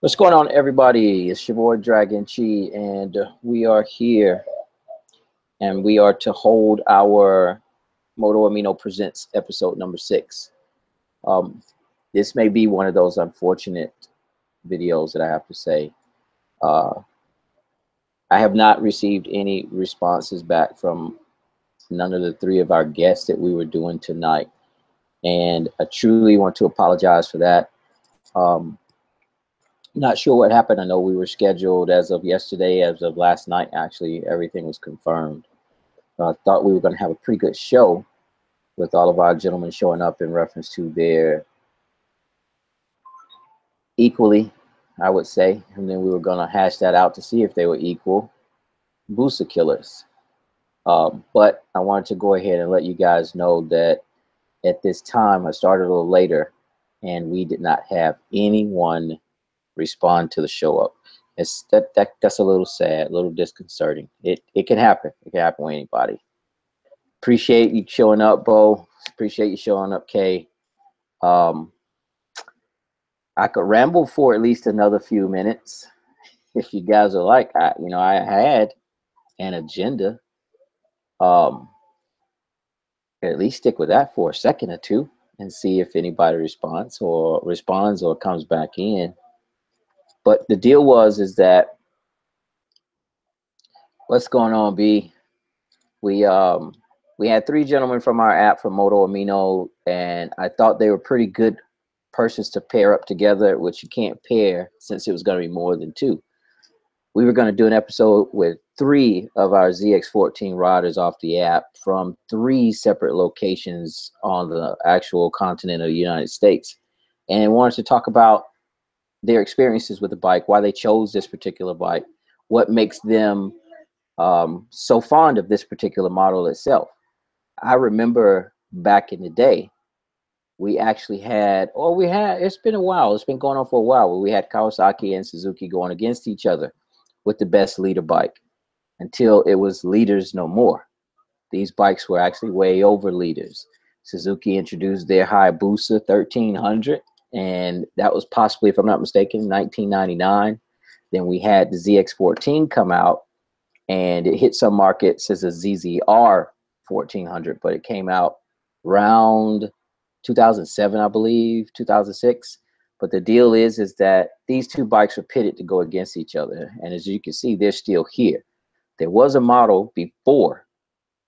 What's going on, everybody? It's your boy Dragon Chi, and we are here, and we are to hold our Moto Amino Presents episode number 6. Um, this may be one of those unfortunate videos that I have to say. Uh, I have not received any responses back from none of the three of our guests that we were doing tonight, and I truly want to apologize for that. Not sure what happened. I know we were scheduled as of yesterday, as of last night, actually, everything was confirmed. I thought we were going to have a pretty good show with all of our gentlemen showing up in reference to their equally, I would say, and then we were going to hash that out to see if they were equal Busa killers. But I wanted to go ahead and let you guys know that at this time, I started a little later, and we did not have anyone respond to the show up. That's a little sad, a little disconcerting. It can happen. It can happen with anybody. Appreciate you showing up, Bo. Appreciate you showing up, Kay. I could ramble for at least another few minutes if you guys are like, I had an agenda. At least stick with that for a second or two and see if anybody responds or comes back in. But the deal is that what's going on, B? We had three gentlemen from our app from Moto Amino, and I thought they were pretty good persons to pair up together, which you can't pair since it was going to be more than two. We were going to do an episode with three of our ZX14 riders off the app from three separate locations on the actual continent of the United States, and wanted to talk about their experiences with the bike, why they chose this particular bike, what makes them so fond of this particular model itself. I remember back in the day, it's been a while, it's been going on for a while, where we had Kawasaki and Suzuki going against each other with the best leader bike until it was leaders no more. These bikes were actually way over leaders. Suzuki introduced their Hayabusa 1300, and that was possibly, if I'm not mistaken, 1999. Then we had the ZX14 come out, and it hit some markets as a ZZR 1400, but it came out around 2007, I believe, 2006. But the deal is that these two bikes were pitted to go against each other, and as you can see, they're still here. There was a model before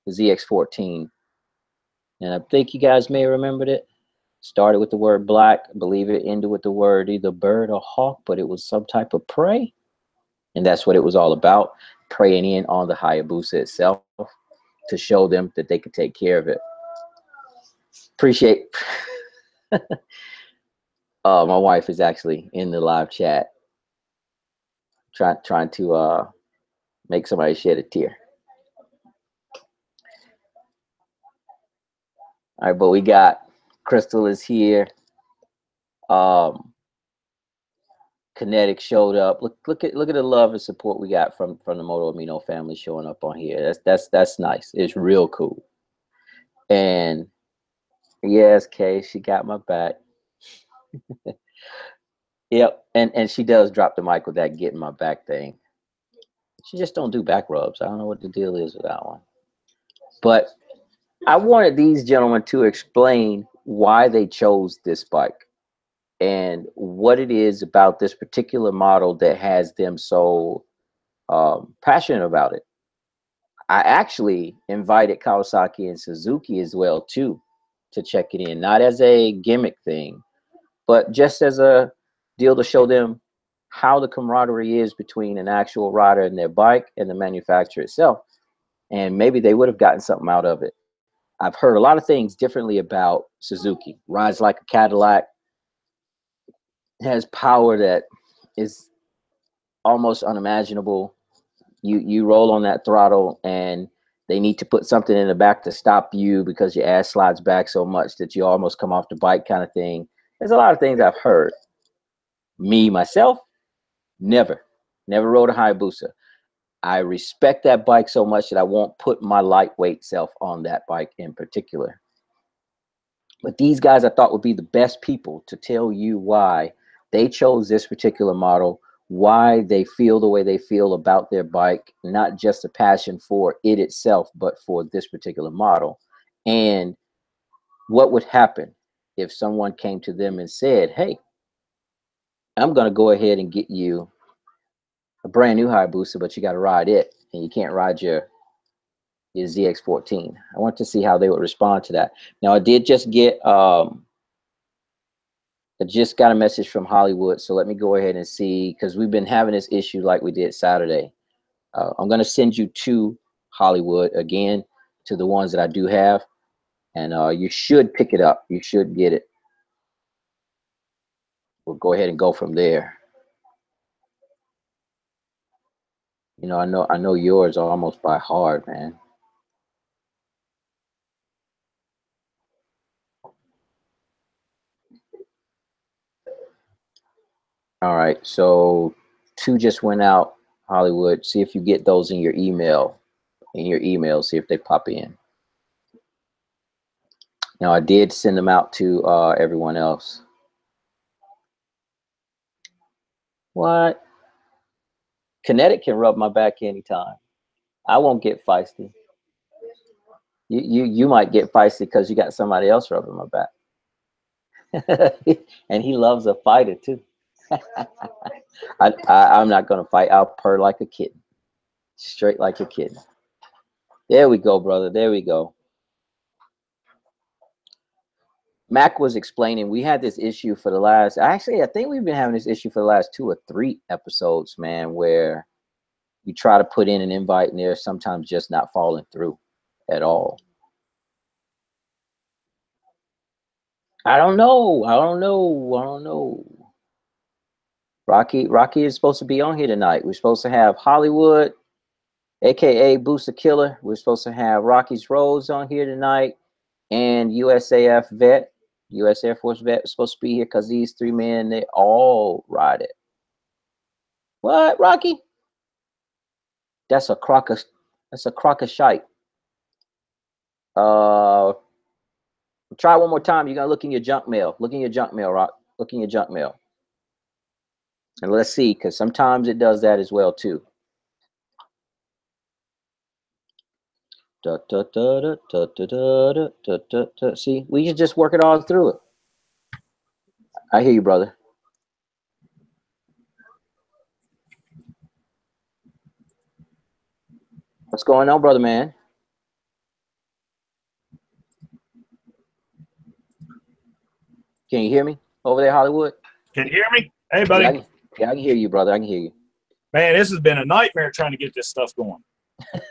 the ZX14, and I think you guys may have remembered it. Started with the word black, I believe it ended with the word either bird or hawk, but it was some type of prey, and that's what it was all about, preying in on the Hayabusa itself to show them that they could take care of it. Appreciate my wife is actually in the live chat trying to make somebody shed a tear. All right, but we got Crystal is here. Kinetic showed up. Look at the love and support we got from the Moto Amino family showing up on here. That's nice. It's real cool. And yes, Kay, she got my back. Yep, and she does drop the mic with that getting my back thing. She just don't do back rubs. I don't know what the deal is with that one. But I wanted these gentlemen to explain why they chose this bike and what it is about this particular model that has them so passionate about it. I actually invited Kawasaki and Suzuki as well too to check it in, not as a gimmick thing, but just as a deal to show them how the camaraderie is between an actual rider and their bike and the manufacturer itself. And maybe they would have gotten something out of it. I've heard a lot of things differently about Suzuki. Rides like a Cadillac, has power that is almost unimaginable. You roll on that throttle and they need to put something in the back to stop you because your ass slides back so much that you almost come off the bike, kind of thing. There's a lot of things I've heard. Me, myself, never rode a Hayabusa. I respect that bike so much that I won't put my lightweight self on that bike in particular. But these guys I thought would be the best people to tell you why they chose this particular model, why they feel the way they feel about their bike, not just a passion for it itself, but for this particular model. And what would happen if someone came to them and said, hey, I'm going to go ahead and get you a brand new Hayabusa, but you got to ride it, and you can't ride your ZX14. I want to see how they would respond to that. Now, I did just get I just got a message from Hollywood, so let me go ahead and see, because we've been having this issue like we did Saturday. I'm going to send you to Hollywood again, to the ones that I do have, and you should pick it up. You should get it. We'll go ahead and go from there. You know, I know yours are almost by heart, man. All right, so 2 just went out, Hollywood. See if you get those in your email. See if they pop in. Now, I did send them out to everyone else. What? Kinetic can rub my back anytime. I won't get feisty. You might get feisty because you got somebody else rubbing my back. And he loves a fighter too. I'm not gonna fight. I'll purr like a kitten, straight like a kitten. There we go, brother. There we go. Mac was explaining we had this issue for the last. Actually, I think we've been having this issue for the last 2 or 3 episodes, man, where you try to put in an invite and they're sometimes just not falling through at all. I don't know. Rocky is supposed to be on here tonight. We're supposed to have Hollywood, aka Booster Killer. We're supposed to have Rocky's Rose on here tonight, and USAF vet, U.S. Air Force vet, is supposed to be here because these 3 men, they all ride it. What, Rocky? That's a crock of shite. Try one more time. You gotta look in your junk mail. Look in your junk mail, Rock. Look in your junk mail. And let's see, because sometimes it does that as well too. See, we can just work it all through it. I hear you, brother. What's going on, brother, man? Can you hear me over there, Hollywood? Can you hear me? Hey, buddy. Yeah, I can hear you, brother. I can hear you. Man, this has been a nightmare trying to get this stuff going.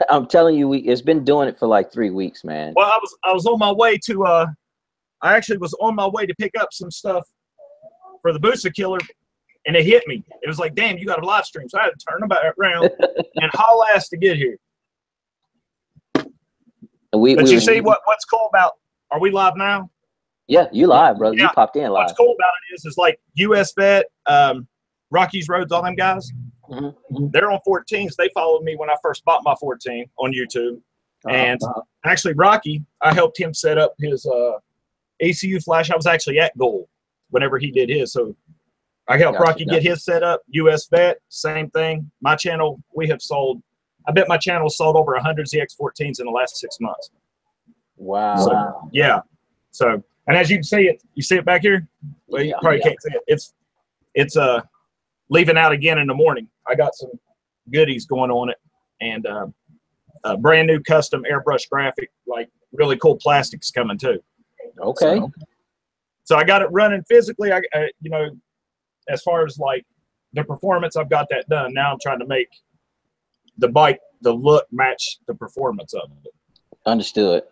I'm telling you, it's been doing it for like 3 weeks, man. Well, I was on my way to I actually was on my way to pick up some stuff for the Booster Killer, and it hit me. It was like, damn, you got a live stream. So I had to turn about around and haul ass to get here. But you see what's cool about, are we live now? Yeah, you live, brother. Yeah. You popped in live. What's cool about it is like US Vet, Rocky's Roads, all them guys, they're on 14s. They followed me when I first bought my 14 on YouTube. And actually, Rocky, I helped him set up his ECU flash. I was actually at Gold whenever he did his. So I helped Rocky get his set up. US Vet, same thing. My channel, we have sold, I bet my channel sold over 100 ZX14s in the last 6 months. Wow. So, yeah. So, and as you can see it, you see it back here? Well, you probably can't see it. It's leaving out again in the morning. I got some goodies going on it, and a brand new custom airbrush graphic, like really cool plastics coming too. Okay. So I got it running physically. I you know, as far as like the performance, I've got that done. Now I'm trying to make the bike, the look match the performance of it. Understood.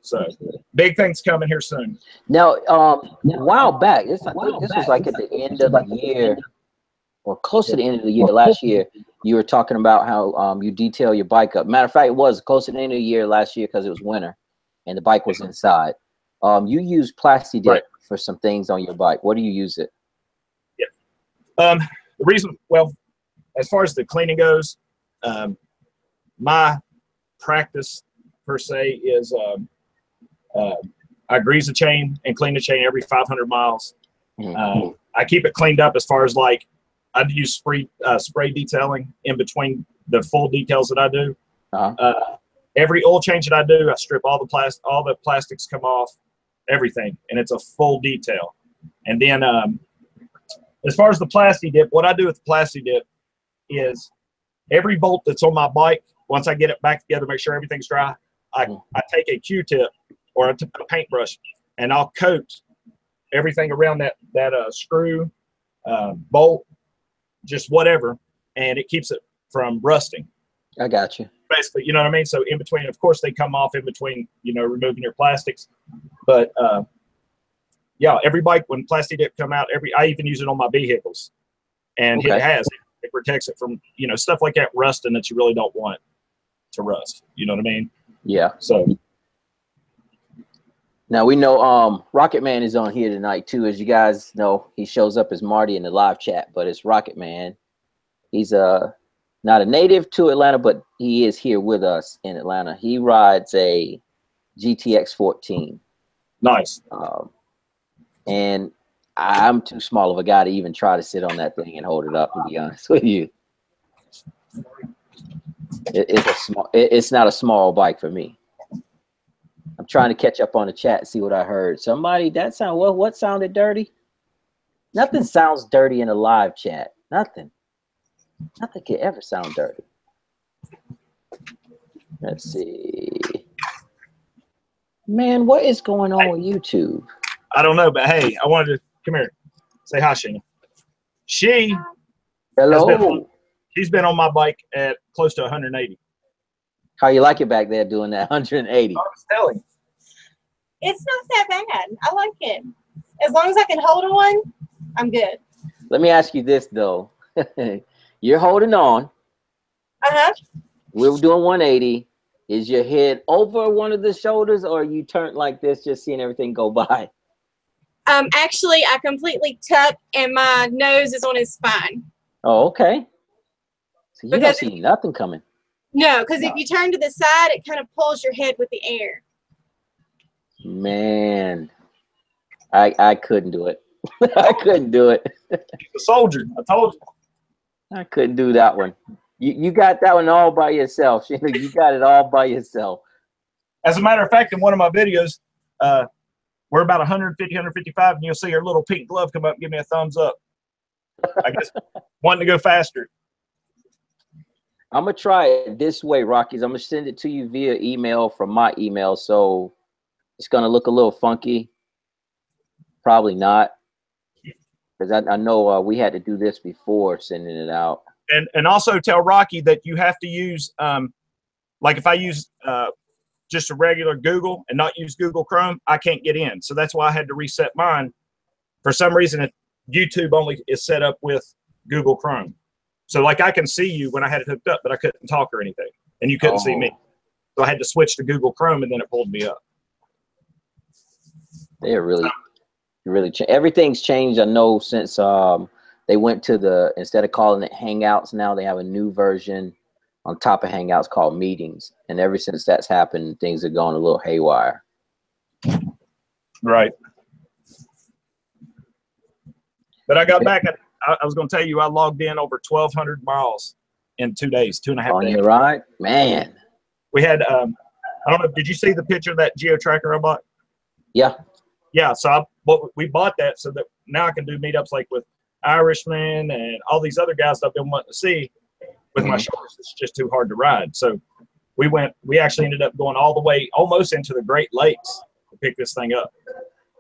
So big things coming here soon. Now, a while back, this was like at the end of the year, or close to the end of the year last year. You were talking about how you detail your bike up. Matter of fact, it was close to the end of the year last year because it was winter, and the bike was inside. You use Plasti Dip for some things on your bike. What do you use it? Yeah. The reason, well, as far as the cleaning goes, my practice per se is I grease the chain and clean the chain every 500 miles. I keep it cleaned up as far as like I use spray detailing in between the full details that I do. Every oil change that I do, I strip all the plastics come off, everything, and it's a full detail. And then as far as the plasti dip, what I do with the plasti dip is every bolt that's on my bike, once I get it back together, make sure everything's dry, I take a Q-tip or a paintbrush, and I'll coat everything around that screw, bolt, just whatever, and it keeps it from rusting. I got you. Basically, you know what I mean? So in between, of course, they come off in between, you know, removing your plastics. But yeah, every bike, when plasti dip come out, I even use it on my vehicles. And it protects it from, you know, stuff like that rusting that you really don't want to rust. You know what I mean? Yeah. So now we know Rocket Man is on here tonight too. As you guys know, he shows up as Marty in the live chat, but it's Rocket Man. He's not a native to Atlanta, but he is here with us in Atlanta. He rides a GTX 14. Nice. And I'm too small of a guy to even try to sit on that thing and hold it up, to be honest with you. It's not a small bike for me. I'm trying to catch up on the chat, see what I heard. Somebody, what sounded dirty? Nothing sounds dirty in a live chat. Nothing. Nothing can ever sound dirty. Let's see. Man, what is going on with YouTube? I don't know, but hey, I wanted to come here. Say hi, Sheena. She's been on my bike at close to 180. How you like it back there doing that 180? I was telling. It's not that bad. I like it. As long as I can hold on, I'm good. Let me ask you this though. You're holding on. We're doing 180. Is your head over one of the shoulders, or you turned like this, just seeing everything go by? Actually, I completely tuck, and my nose is on his spine. Oh, okay. So you don't see nothing coming. No, because if you turn to the side, it kind of pulls your head with the air. Man, I couldn't do it. I couldn't do it. He's a soldier. I told you. I couldn't do that one. You got that one all by yourself. You got it all by yourself. As a matter of fact, in one of my videos, we're about 150, 155, and you'll see her little pink glove come up and give me a thumbs up. I guess wanting to go faster. I'm going to try it this way, Rockies. I'm going to send it to you via email from my email, so it's going to look a little funky. Probably not. Because I know we had to do this before sending it out. And also tell Rocky that you have to use, like if I use just a regular Google and not use Google Chrome, I can't get in. So that's why I had to reset mine. For some reason, YouTube only is set up with Google Chrome. So like I can see you when I had it hooked up, but I couldn't talk or anything. And you couldn't see me. So I had to switch to Google Chrome, and then it pulled me up. They're really everything's changed. I know since they went to instead of calling it Hangouts, now they have a new version on top of Hangouts called Meetings. And ever since that's happened, things have gone a little haywire. Right. But I got back. I was going to tell you, I logged in over 1,200 miles in 2 days, 2.5 days. On your ride? Man. We had, I don't know, did you see the picture of that geo tracker I bought? Yeah. Yeah, so we bought that so that now I can do meetups like with Irishmen and all these other guys that I've been wanting to see. With my shoulders, it's just too hard to ride. So we actually ended up going all the way almost into the Great Lakes to pick this thing up.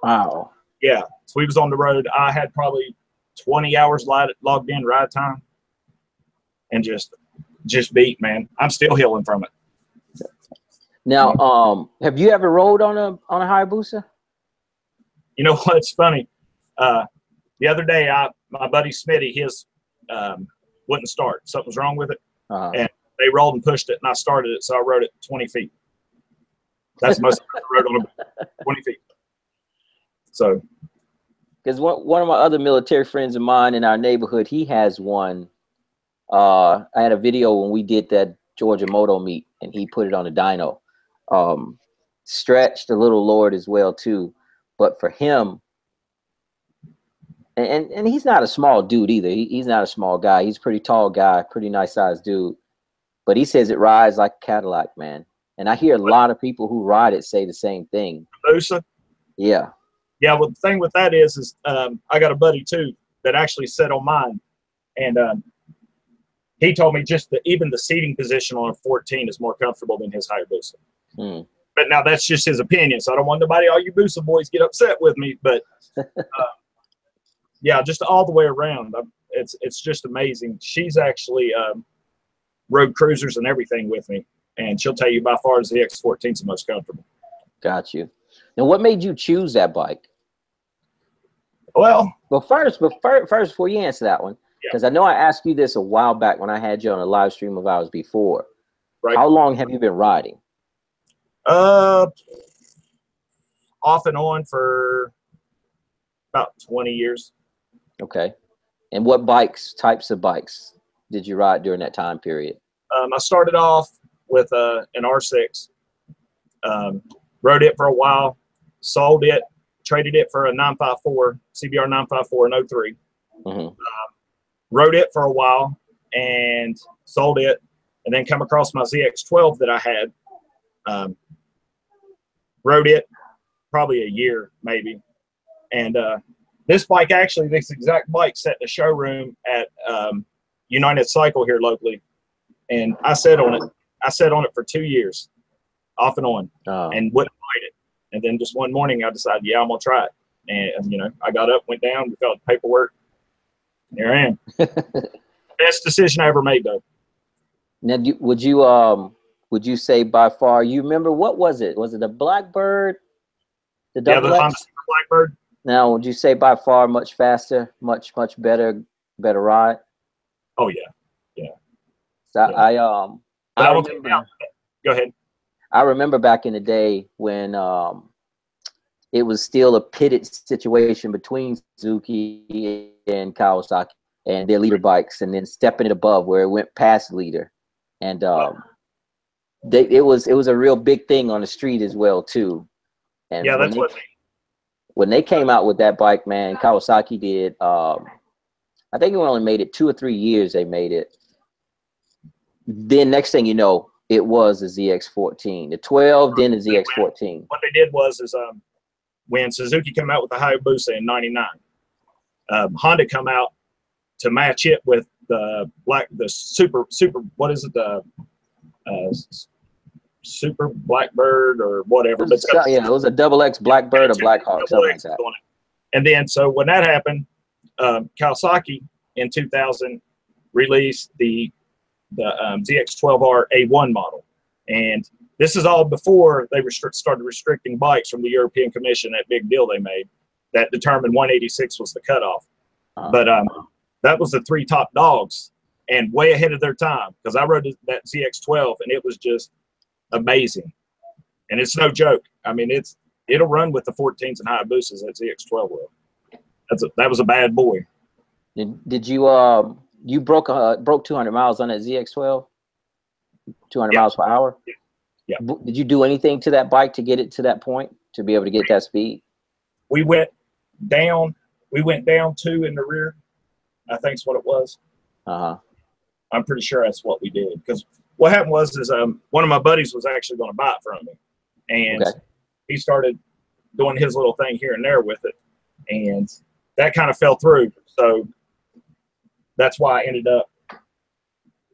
Wow. Yeah, so we was on the road. I had probably 20 hours logged in ride time, and just beat, man. I'm still healing from it. Now, have you ever rode on a Hayabusa? You know what's funny? The other day, my buddy Smitty, his wouldn't start. Something was wrong with it, and they rolled and pushed it, and I started it, so I rode it 20 feet. That's the most I rode on 20 feet. So, because one of my other military friends of mine in our neighborhood, he has one. I had a video when we did that Georgia Moto meet, and he put it on a dyno. Stretched, a little lowered as well too, but for him, And he's not a small dude either. He's not a small guy. He's a pretty tall guy, pretty nice sized dude. But he says it rides like a Cadillac, man. And I hear a lot of people who ride it say the same thing. Hayabusa? Yeah. Yeah, well, the thing with that is I got a buddy, too, that actually sat on mine. And he told me just that even the seating position on a 14 is more comfortable than his Hayabusa. Hmm. But now that's just his opinion, so I don't want nobody, all you Busa boys, get upset with me. But, yeah, just all the way around. It's just amazing. She's actually rode cruisers and everything with me, and she'll tell you by far the X14 is the most comfortable. Got you. Now, what made you choose that bike? Well, first, before you answer that one, because I know I asked you this a while back when I had you on a live stream of ours before. Right. How long have you been riding? Off and on for about 20 years. Okay. And what types of bikes did you ride during that time period? I started off with an R6. Rode it for a while, sold it, traded it for a 954, CBR 954 in 03. Mm-hmm. Rode it for a while and sold it, and then come across my ZX12 that I had. Rode it probably a year maybe. And this bike, actually, this exact bike sat in the showroom at United Cycle here locally. And I sat on it. I sat on it for 2 years, off and on, and wouldn't ride it. And then just one morning I decided, yeah, I'm going to try it. And, you know, I got up, went down, we filled out the paperwork. Here I am. Best decision I ever made, though. Now, would you say by far, you remember, what was it? Was it a Blackbird? The double Honda X? Blackbird. Now, would you say by far much faster, much better ride? Oh yeah, yeah. So yeah. I remember, go ahead. I remember back in the day when it was still a pitted situation between Suzuki and Kawasaki and their leader bikes, and then stepping it above where it went past leader, and it was a real big thing on the street as well too. And yeah, that's when they came out with that bike, man, Kawasaki did. I think it only made it 2 or 3 years. They made it. Then next thing you know, it was the ZX14, the 12, then the ZX14. What they did was when Suzuki came out with the Hayabusa in '99, Honda come out to match it with the super what is it, the Super Blackbird or whatever. But yeah, it was a double X Blackbird or Blackhawk, something like that. And then so when that happened, Kawasaki in 2000 released the ZX12R A1 model, and this is all before they started restricting bikes from the European Commission. That big deal they made that determined 186 was the cutoff. But that was the 3 top dogs and way ahead of their time, because I rode that ZX12 and it was just amazing. And it's no joke. I mean, it'll run with the 14s and Hayabusas that ZX12 will. That was a bad boy. Did you you broke 200 miles on that ZX12? 200 miles per hour? Yeah. Did you do anything to that bike to get it to that point, to be able to get that speed? We went down 2 in the rear, I think is what it was. I'm pretty sure that's what we did, because what happened was one of my buddies was actually going to buy it from me, and he started doing his little thing here and there with it, and that kind of fell through. So that's why I ended up,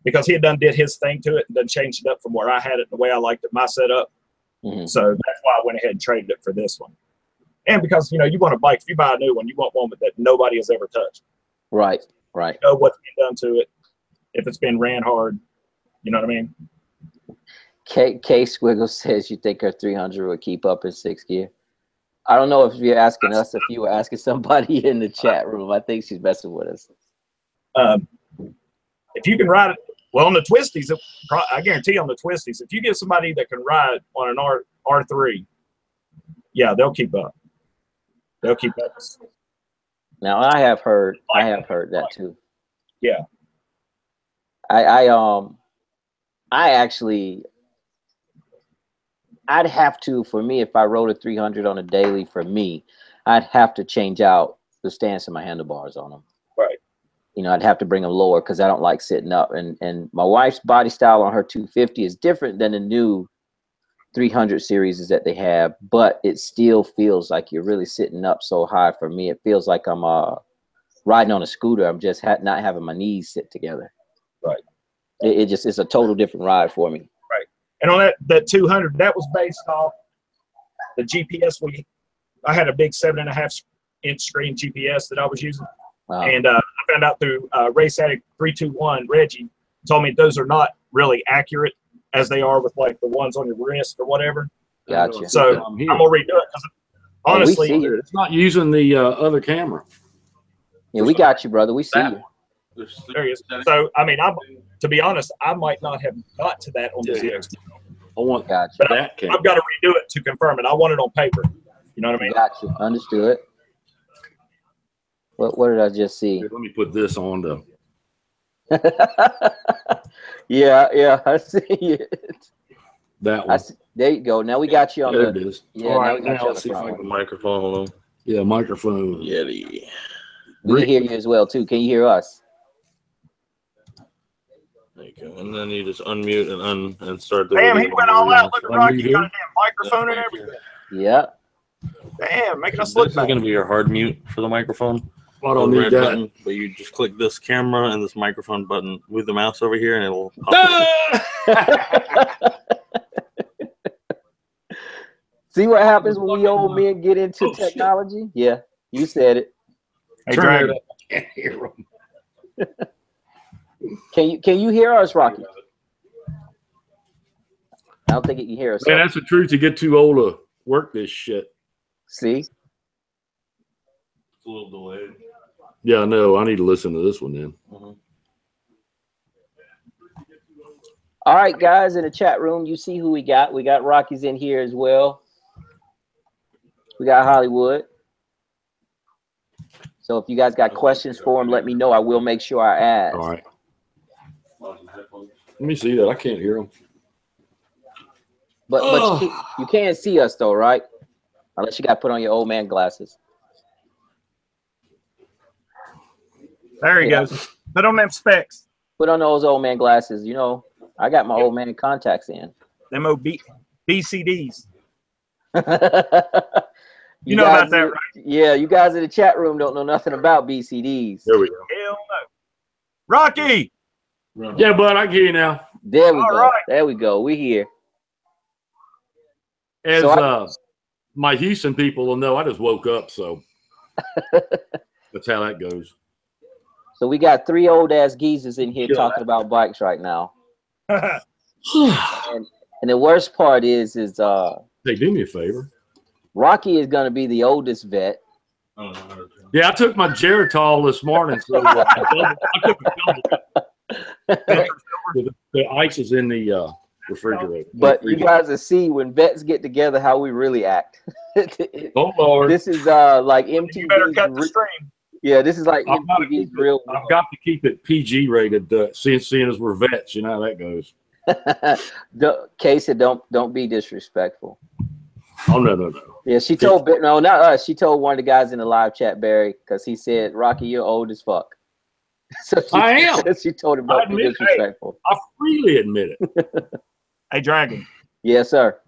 because he had did his thing to it and then changed it up from where I had it the way I liked it, my setup. So that's why I went ahead and traded it for this one. And because, you know, you want a bike, if you buy a new one, you want one that nobody has ever touched. Right. You know what's been done to it, if it's been ran hard, you know what I mean? K Squiggle says you think her 300 would keep up in 6th gear. I don't know if you're asking us, if you were asking somebody in the chat room. I think she's messing with us. If you can ride it, well, on the twisties, I guarantee on the twisties, if you get somebody that can ride on an R3, yeah, they'll keep up. They'll keep up. Now I have heard that too. Yeah. I'd have to, for me, if I rode a 300 on a daily, for me, I'd have to change out the stance of my handlebars on them. Right. You know, I'd have to bring them lower because I don't like sitting up. And my wife's body style on her 250 is different than the new 300 series that they have, but it still feels like you're really sitting up so high. For me, it feels like I'm riding on a scooter. I'm just not having my knees sit together. Right. It just is a total different ride for me. Right. And on that 200, that was based off the GPS. I had a big 7.5-inch screen GPS that I was using. Wow. And I found out through Race Addict 321, Reggie told me those are not really accurate as they are with like the ones on your wrist or whatever. Gotcha. So I'm gonna redo it because honestly, it's not using the other camera. Yeah, we got you, brother. We see you. There he is. So I mean, to be honest, I might not have got to that on the ZX. I want Gotcha. But that camera. I've got to redo it to confirm it. I want it on paper. You know what I mean? Gotcha. Understood. What did I just see? Let me put this on the. Yeah, I see it. That one. There you go. Now we got you on There the. it is. Yeah, all right, now let's see if I can. The microphone. Hold on. Yeah, microphone. Yeti. We can hear you as well too. Can you hear us? There you go. And then you just unmute and start the Damn, he video. went all out. Look at Rocky, Unmute got a him. damn microphone and everything. Yeah. Damn, making us This look is bad. going to be your hard mute for the microphone. I don't The need red that. button, but you just click this camera and this microphone button. Move the mouse over here, and it'll pop up. See what happens when we old men get into technology? Yeah, you said it. Hey, Turn Dragon. it up. I can't hear him. Can you hear us, Rocky? I don't think it can hear us. Man, that's the truth. You get too old to work this shit. See? It's a little delayed. Yeah, I know. I need to listen to this one then. All right, guys, in the chat room, you see who we got. We got Rocky's in here as well. We got Hollywood. So if you guys got questions for him, let me know. I will make sure I ask. All right. Let me see that. I can't hear him. But you can't see us though, right? Unless you got to put on your old man glasses. There he goes. Put on them specs. Put on those old man glasses. You know, I got my old man contacts in. Them old BCDs. You know guys, about that, right? Yeah, you guys in the chat room don't know nothing about BCDs. There we go. Hell no. Rocky! Yeah, bud, I can hear you now. There we All go. right. There we go. We here. As So my Houston people will know, I just woke up, so that's how that goes. So we got 3 old ass geezers in here talking about bikes right now. And the worst part is Hey, do me a favor. Rocky is gonna be the oldest vet. Yeah, I took my Geritol this morning, so I took a double. The ice is in the refrigerator. But you guys will see when vets get together how we really act. Oh Lord, This is like You better cut the MTV's. stream. Yeah, this is like I've got to MTV's keep it- real. I've got to keep it PG rated. Seeing as we're vets, you know how that goes. Casey, don't be disrespectful. Oh no. Yeah, she told no, not us. She told one of the guys in the live chat, Barry, because he said, "Rocky, you're old as fuck." So I am. She told him I don't be admit, disrespectful. I freely admit it. Hey, Dragon. Yes, sir.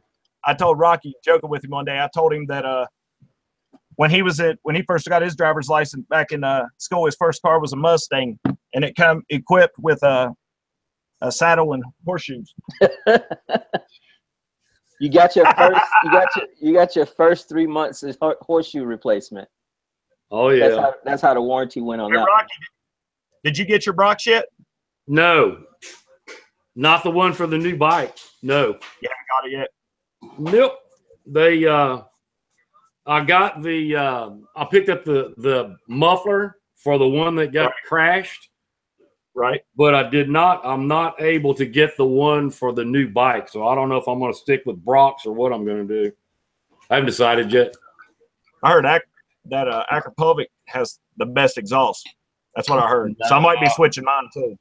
I told Rocky, joking with him one day, I told him that when he first got his driver's license back in school, his first car was a Mustang, and it come equipped with a saddle and horseshoes. You got your first. You got your first 3 months of horseshoe replacement. Oh yeah. That's how the warranty went on Hey, that. Rocky, did you get your Brock yet? No, not the one for the new bike. No. You haven't got it yet. Nope. They I got the I picked up the muffler for the one that got crashed, Right. but I'm not able to get the one for the new bike. So I don't know if I'm going to stick with Brock's or what I'm going to do. I haven't decided yet. I heard that Akrapovic has the best exhaust. That's what I heard. So I might be switching mine too.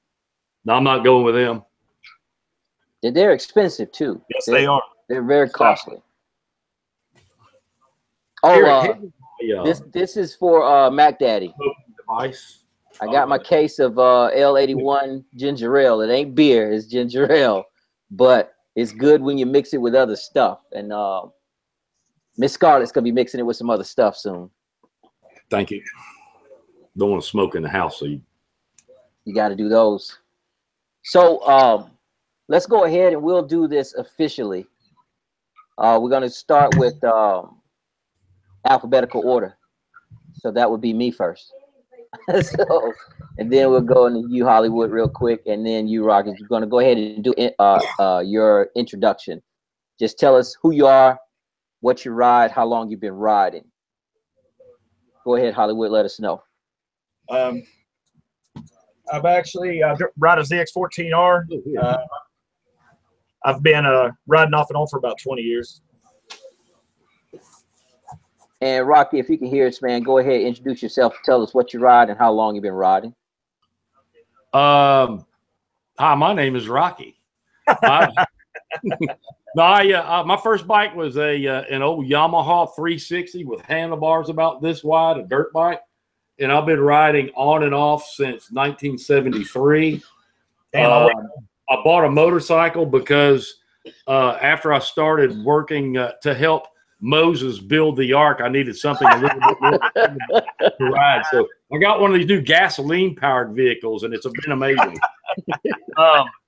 No, I'm not going with them. They're expensive too. Yes, they are. They're very costly. Here, Oh, This is for Mac Daddy. Device. I got my case of L81 ginger ale. It ain't beer, it's ginger ale, but it's good when you mix it with other stuff. And Miss Scarlett's gonna be mixing it with some other stuff soon. Thank you. Don't want to smoke in the house, so you got to do those. So let's go ahead and we'll do this officially. We're gonna start with alphabetical order. So that would be me first. So, and then we'll go into you, Hollywood, real quick, and then you, Rocky. You're going to go ahead and do your introduction. Just tell us who you are, what you ride, how long you've been riding. Go ahead, Hollywood. Let us know. I've actually ride a ZX14R. I've been riding off and on for about 20 years. And Rocky, if you can hear us, man, go ahead, introduce yourself, tell us what you ride and how long you've been riding. Hi, my name is Rocky. My first bike was an old Yamaha 360 with handlebars about this wide, a dirt bike, and I've been riding on and off since 1973. I bought a motorcycle because after I started working to help Moses build the ark, I needed something a little bit more to ride. So I got one of these new gasoline powered vehicles, and it's been amazing.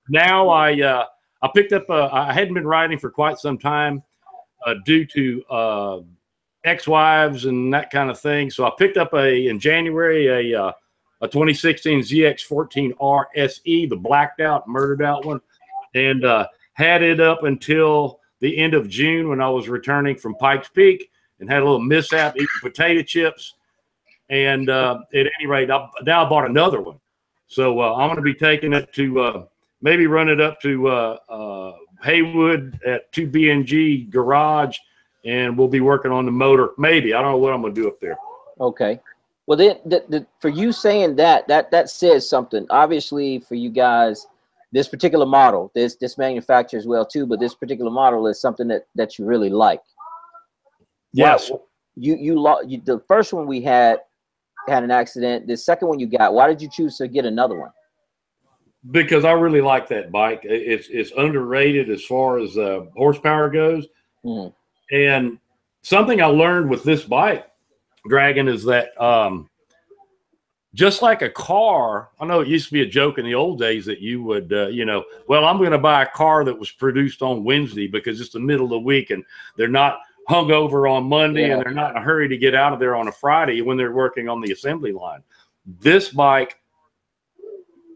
Now I picked up I hadn't been riding for quite some time due to ex-wives and that kind of thing. So I picked up in January a 2016 ZX14R SE, the blacked out, murdered out one, and had it up until the end of June when I was returning from Pikes Peak and had a little mishap eating potato chips. And at any rate, now I bought another one. So I'm going to be taking it to maybe run it up to Haywood at 2BNG Garage, and we'll be working on the motor. Maybe. I don't know what I'm going to do up there. Okay. Well, then for you saying that says something. Obviously, for you guys, this particular model, this manufacturer as well too, but this particular model is something that you really like. Yes. Wow. You the first one we had an accident. The second one you got, why did you choose to get another one? Because I really like that bike. It's underrated as far as horsepower goes. Mm. And something I learned with this bike, Dragon, is that just like a car, I know it used to be a joke in the old days that you would, well, I'm going to buy a car that was produced on Wednesday because it's the middle of the week and they're not hungover on Monday and they're not in a hurry to get out of there on a Friday when they're working on the assembly line. This bike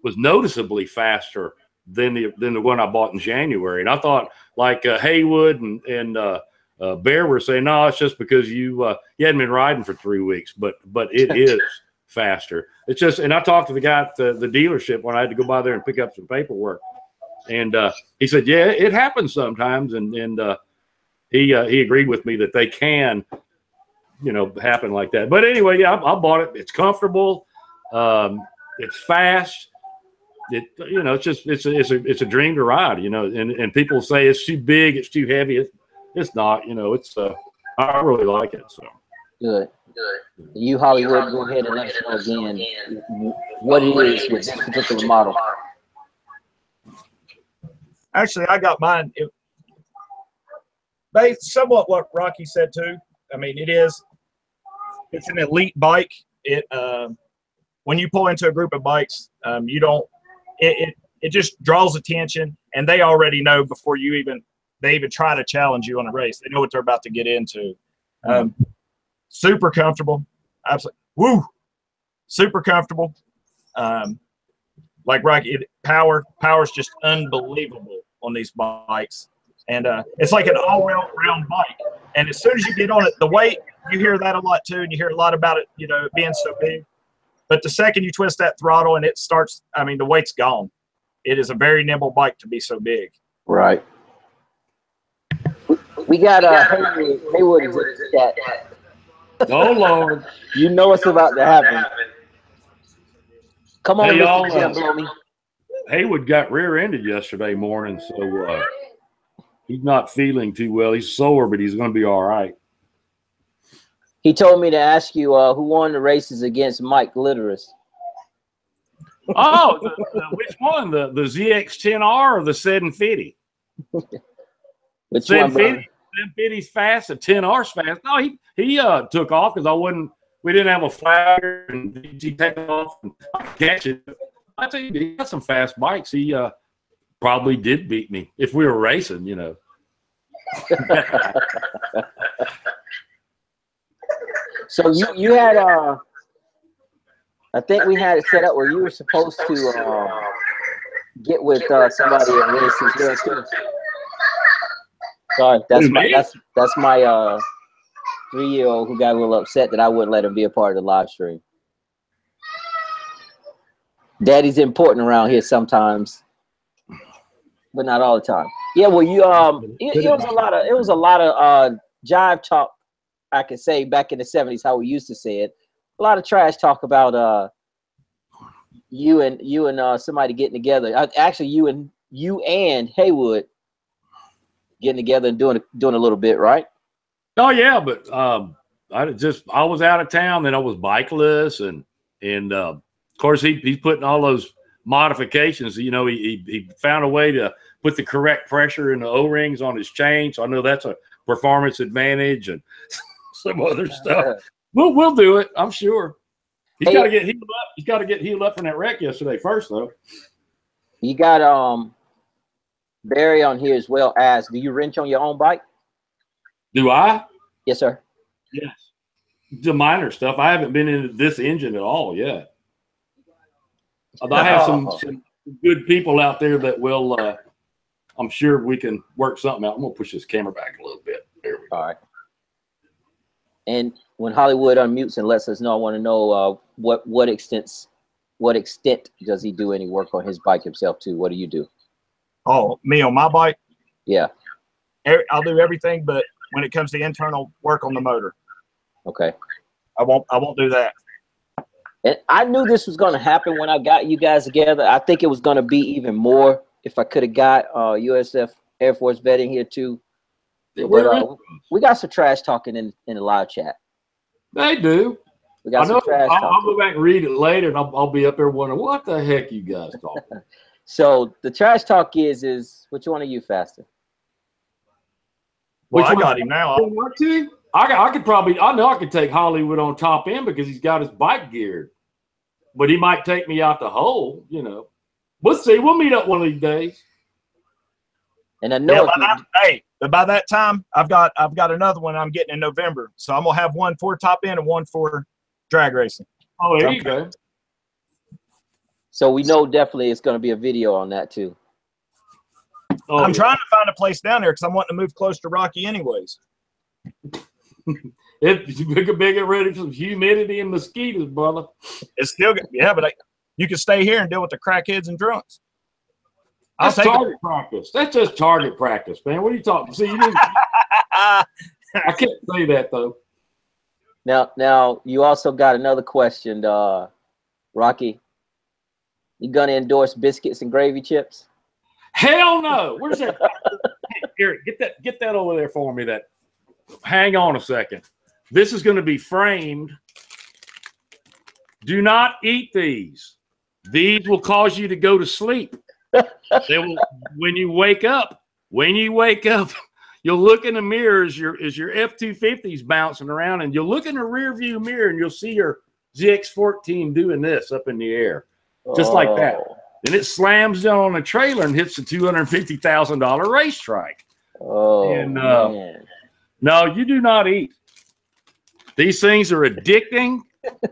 was noticeably faster than the one I bought in January. And I thought like Haywood and Bear were saying, no, it's just because you hadn't been riding for 3 weeks, but it is faster. It's just, and I talked to the guy at the dealership when I had to go by there and pick up some paperwork, and he said, yeah, it happens sometimes, and he agreed with me that they can, happen like that. But anyway, yeah, I bought it. It's comfortable. It's fast. It's a dream to ride. And people say it's too big, it's too heavy. It's not. I really like it. So good. You, Hollywood, go ahead and let us know again what it is with this particular model. Actually, I got mine. Based somewhat what Rocky said too. I mean, it's an elite bike. When you pull into a group of bikes, it just draws attention, and they already know before they even try to challenge you on a race. They know what they're about to get into. Super comfortable. Absolutely. Woo. Super comfortable. Like Rocky, power's just unbelievable on these bikes. And it's like an all-round bike. And as soon as you get on it, the weight, you hear that a lot too, and you hear a lot about it, being so big. But the second you twist that throttle and it starts, the weight's gone. It is a very nimble bike to be so big. Right. We got Haywood in the chat. Oh, Lord. You know what's about to happen. Come on, hey, Mr. Blow me. Haywood got rear-ended yesterday morning, so he's not feeling too well. He's sore, but he's going to be all right. He told me to ask you who won the races against Mike Litteris. Oh, which one? The ZX10R or the 750? Which one, brother? 750's fast, the 10R's fast. No, he took off because we didn't have a flagger, and he took off and catch it. I tell you, he got some fast bikes. He probably did beat me if we were racing, you know. So you had I think we had it set up where you were supposed to get with somebody in races there too. Sorry, that's my 3-year-old who got a little upset that I wouldn't let him be a part of the live stream. Daddy's important around here sometimes, but not all the time. Yeah, well, it was a lot of jive talk, I could say, back in the 70s, how we used to say it. A lot of trash talk about you and somebody getting together. Actually, you and Haywood getting together and doing a little bit, right? Oh yeah, but I was out of town, then I was bikeless, and of course he's putting all those modifications. You know, he found a way to put the correct pressure in the O-rings on his chain, so I know that's a performance advantage and some other stuff. We'll do it, I'm sure. He's got to get healed up. He's got to get healed up from that wreck yesterday first, though. You got Barry on here as well. As do you wrench on your own bike? Do I? Yes, sir. Yes. The minor stuff. I haven't been into this engine at all yet. I have some good people out there that will. I'm sure we can work something out. I'm gonna push this camera back a little bit. There we go. All right. And when Hollywood unmutes and lets us know, I want to know what extent does he do any work on his bike himself too? What do you do? Oh, me on my bike? Yeah. I'll do everything, but when it comes to internal work on the motor. Okay. I won't do that. And I knew this was going to happen when I got you guys together. I think it was going to be even more if I could have got USF Air Force vetting here too. But, we got some trash talking in the live chat. They do. We got some trash talking. I'll go back and read it later, and I'll be up there wondering what the heck you guys talking. So the trash talk is which one are you faster? Well, I got him now. I know I could take Hollywood on top end because he's got his bike geared, but he might take me out the hole. You know, we'll see. We'll meet up one of these days. And I know. But by that time, I've got another one I'm getting in November, so I'm gonna have one for top end and one for drag racing. Oh, there you go. So we know definitely it's going to be a video on that too. Oh, I'm trying to find a place down there because I'm wanting to move close to Rocky anyways. It's bigger ready for some humidity and mosquitoes, brother. It's still good. Yeah, but you can stay here and deal with the crackheads and drunks. That's target practice. That's just target practice, man. What are you talking? See, I can't say that though. Now you also got another question, Rocky. You gonna endorse biscuits and gravy chips? Hell no. Where's that? Hey, Eric, get that over there for me. That. Hang on a second. This is going to be framed. Do not eat these. These will cause you to go to sleep. They will, when you wake up, you'll look in the mirror as your F-250's bouncing around, and you'll look in the rear view mirror and you'll see your ZX14 doing this up in the air. Just like that. And it slams down on a trailer and hits the $250,000 racetrack. Oh, and, man. No, you do not eat. These things are addicting.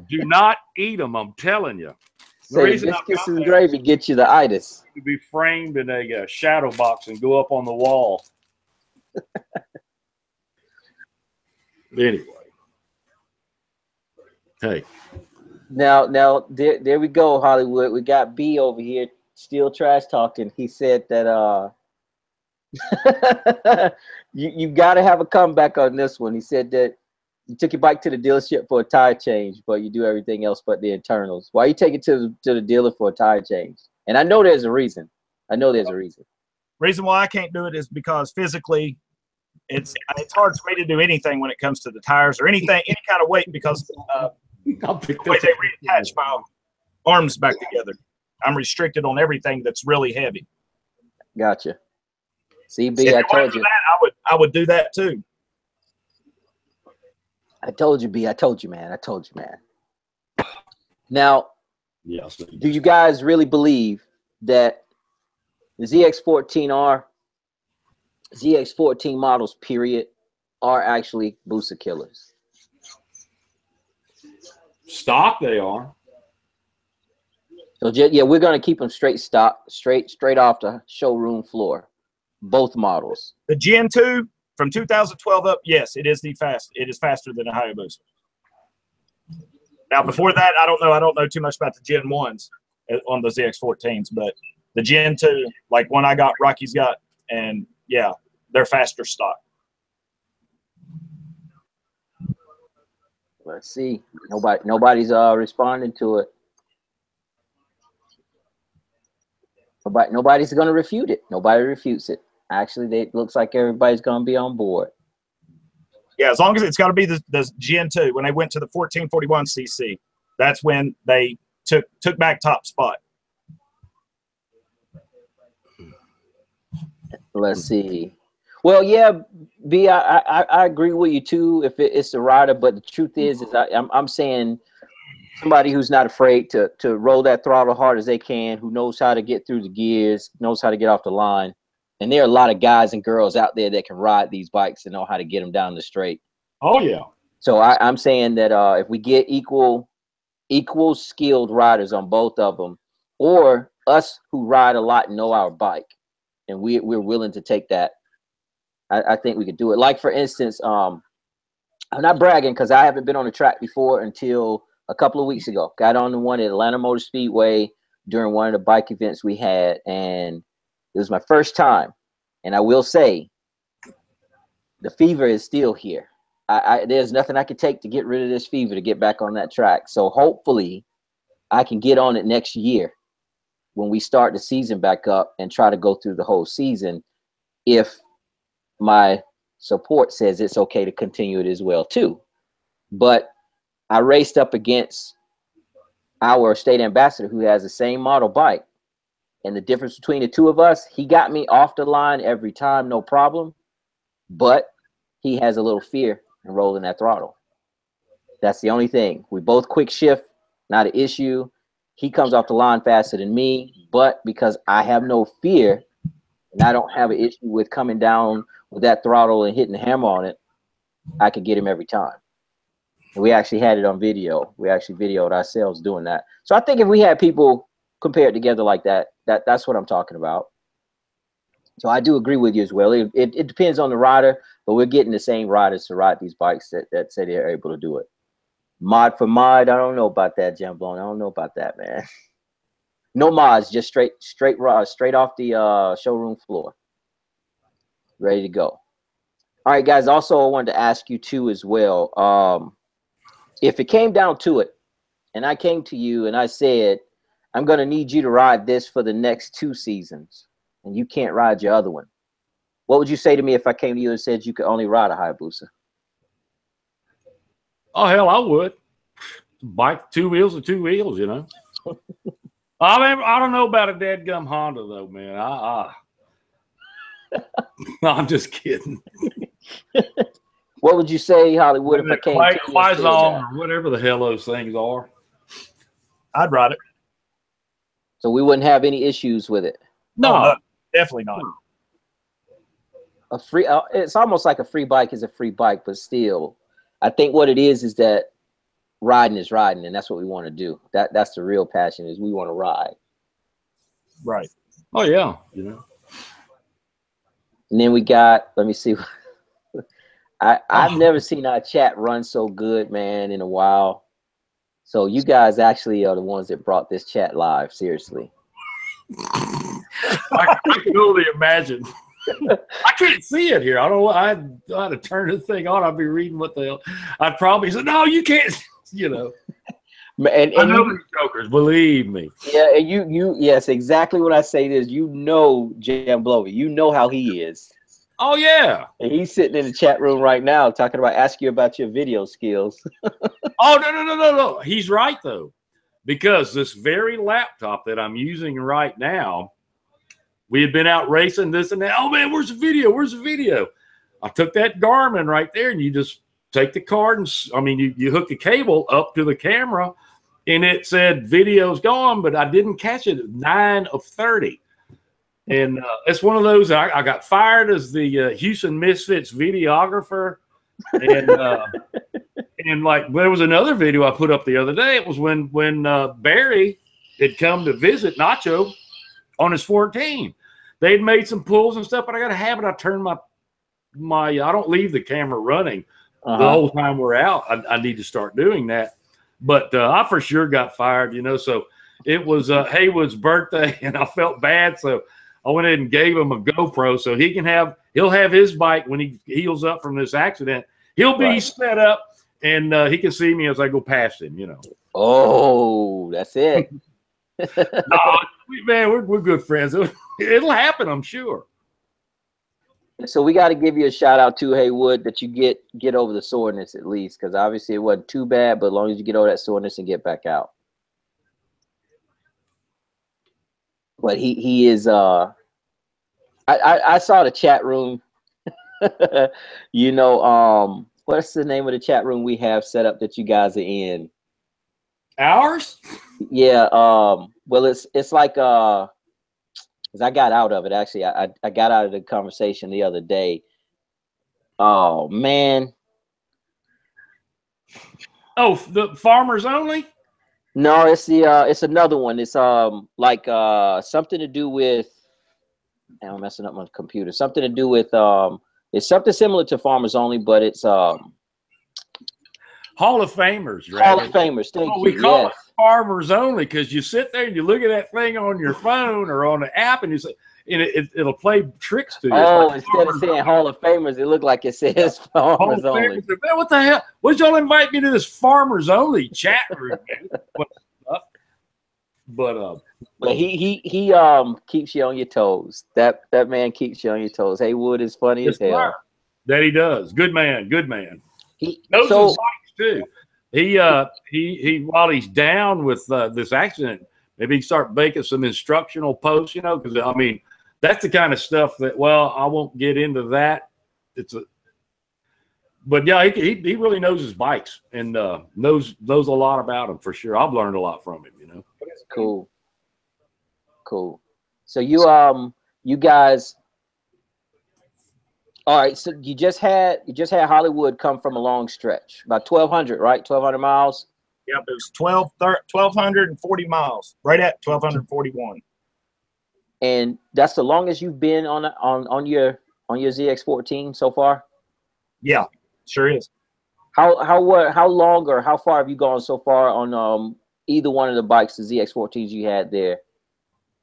Do not eat them, I'm telling you. Say biscuits and gravy get you the itis. To be framed in a shadow box and go up on the wall. Anyway. Hey. Now there we go, Hollywood. We got B over here still trash talking. He said that you got to have a comeback on this one. He said that you took your bike to the dealership for a tire change, but you do everything else but the internals. Why you take it to the dealer for a tire change? And I know there's a reason. Reason why I can't do it is because physically it's hard for me to do anything when it comes to the tires or any kind of weight because the way they reattach my arms back together. I'm restricted on everything that's really heavy. Gotcha. CB, I told you. I would do that too. I told you, B. I told you, man. I told you, man. Now, yes. Do you guys really believe that the ZX14R, ZX14 models, period, are actually Busa killers? Stock, they are. So yeah, we're gonna keep them straight stock, straight off the showroom floor, both models. The Gen 2 from 2012 up, yes, it is it is faster than a Hayabusa. Now before that, I don't know too much about the Gen 1s on the ZX14s, but the Gen 2, like one I got, Rocky's got, and yeah, they're faster stock. Let's see. Nobody's responding to it. Nobody's going to refute it. Nobody refutes it. Actually, it looks like everybody's going to be on board. Yeah, as long as it's got to be the Gen 2. When they went to the 1441cc, that's when they took back top spot. Let's see. Well, yeah, B, I agree with you too. If it's the rider, but the truth is I'm saying somebody who's not afraid to roll that throttle hard as they can, who knows how to get through the gears, knows how to get off the line. And there are a lot of guys and girls out there that can ride these bikes and know how to get them down the straight. Oh yeah. So I'm saying that if we get equal skilled riders on both of them, or us who ride a lot and know our bike, and we're willing to take that, I think we could do it. Like for instance, I'm not bragging because I haven't been on the track before until a couple of weeks ago. Got on the one at Atlanta Motor Speedway during one of the bike events we had, and it was my first time. And I will say, the fever is still here. There's nothing I can take to get rid of this fever to get back on that track. So hopefully I can get on it next year when we start the season back up and try to go through the whole season, if my support says it's okay to continue it as well too. But I raced up against our state ambassador who has the same model bike, and the difference between the two of us, he got me off the line every time, no problem, but he has a little fear in rolling that throttle. That's the only thing. We both quick shift, not an issue. He comes off the line faster than me, but because I have no fear and I don't have an issue with coming down with that throttle and hitting the hammer on it, I can get him every time. And we actually had it on video. We actually videoed ourselves doing that. So I think if we had people compared together like that, that's what I'm talking about. So I do agree with you as well. It depends on the rider, but we're getting the same riders to ride these bikes that say they're able to do it. Mod for mod, I don't know about that, Jamblon. I don't know about that, man. No mods, just straight off the showroom floor. Ready to go. All right, guys. Also, I wanted to ask you too as well. If it came down to it, and I came to you and I said, I'm going to need you to ride this for the next 2 seasons, and you can't ride your other one, what would you say to me if I came to you and said you could only ride a Hayabusa? Oh, hell, I would. Bike 2 wheels or 2 wheels, you know. I mean, I don't know about a dadgum Honda, though, man. No, I'm just kidding. What would you say, Hollywood, if I came to you and said that? Or whatever the hell those things are. I'd ride it. So we wouldn't have any issues with it? No, definitely not. A free, it's almost like a free bike is a free bike, but still, I think what it is that riding is riding, and that's what we want to do. That's the real passion, is we want to ride. Right. Oh yeah, you know. And then we got, let me see. I've never seen our chat run so good, man, in a while. So you guys actually are the ones that brought this chat live. Seriously. I can only imagine. I can't see it here. I don't know. I had to turn the thing on. I'd be reading what the hell. I'd probably say, no, you can't, you know. And I know these jokers, believe me. Yeah, and you yes, exactly what I say is, you know, Jam Blower, you know how he is. Oh yeah. And he's sitting in the chat room right now talking about asking you about your video skills. Oh no. He's right though, because this very laptop that I'm using right now, we had been out racing this and that. Oh man, where's the video? Where's the video? I took that Garmin right there, and you just take the card and you hook the cable up to the camera, and it said video's gone, but I didn't catch it at 9 of 30. And it's one of those. I got fired as the Houston Misfits videographer, and and like there was another video I put up the other day. It was when Barry had come to visit Nacho on his 14. They'd made some pulls and stuff, but I got a habit. I turn my I don't leave the camera running the whole time we're out. I need to start doing that. But I for sure got fired, you know. So it was Haywood's birthday, and I felt bad, so I went ahead and gave him a GoPro so he'll have his bike when he heals up from this accident. He'll be set up, and he can see me as I go past him, you know. Oh, that's it. Man, we're good friends. It'll happen, I'm sure. So we got to give you a shout out to Haywood that you get over the soreness at least, because obviously it wasn't too bad, but as long as you get over that soreness and get back out. But he is I saw the chat room. You know, what's the name of the chat room we have set up that you guys are in? Ours? Yeah, well it's like 'cause I got out of it actually. I got out of the conversation the other day. Oh man. Oh, the farmers only? No, it's it's another one. It's like something to do with, I'm messing up my computer. Something to do with it's something similar to farmers only, but it's Hall of Famers, right? Hall of Famers. Thank you. We call it farmers only because you sit there and you look at that thing on your phone or on the app, and you say, and it'll play tricks to you. Oh, like instead of saying Hall of Famers, it looked like it says farmers only. Man, what the hell? Would y'all invite me to this farmers only chat room? But he keeps you on your toes. That man keeps you on your toes. Haywood is funny as hell. That he does. Good man. Good man. He knows his bikes too. He while he's down with this accident, maybe he start making some instructional posts, you know, because I mean that's the kind of stuff that, well, I won't get into that. But yeah, he really knows his bikes and knows a lot about them for sure. I've learned a lot from him, you know. Cool. So you guys, all right. So you just had Hollywood come from a long stretch, about 1,200, right? 1,200 miles. Yep, it was 1,240 miles, right at 1,241. And that's the longest you've been on your ZX14 so far. Yeah, sure is. How long or how far have you gone so far on either one of the bikes, the ZX14s you had there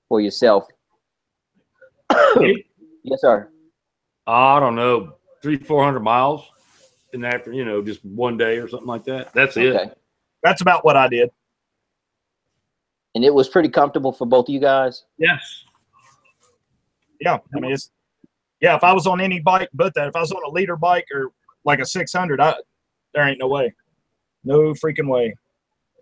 for yourself? Yes, sir. I don't know, 300-400 miles, and after, you know, just one day or something like that. That's it. That's about what I did. And it was pretty comfortable for both of you guys? Yes. Yeah, I mean, if I was on any bike but that, if I was on a leader bike or like a 600, there ain't no way. No freaking way.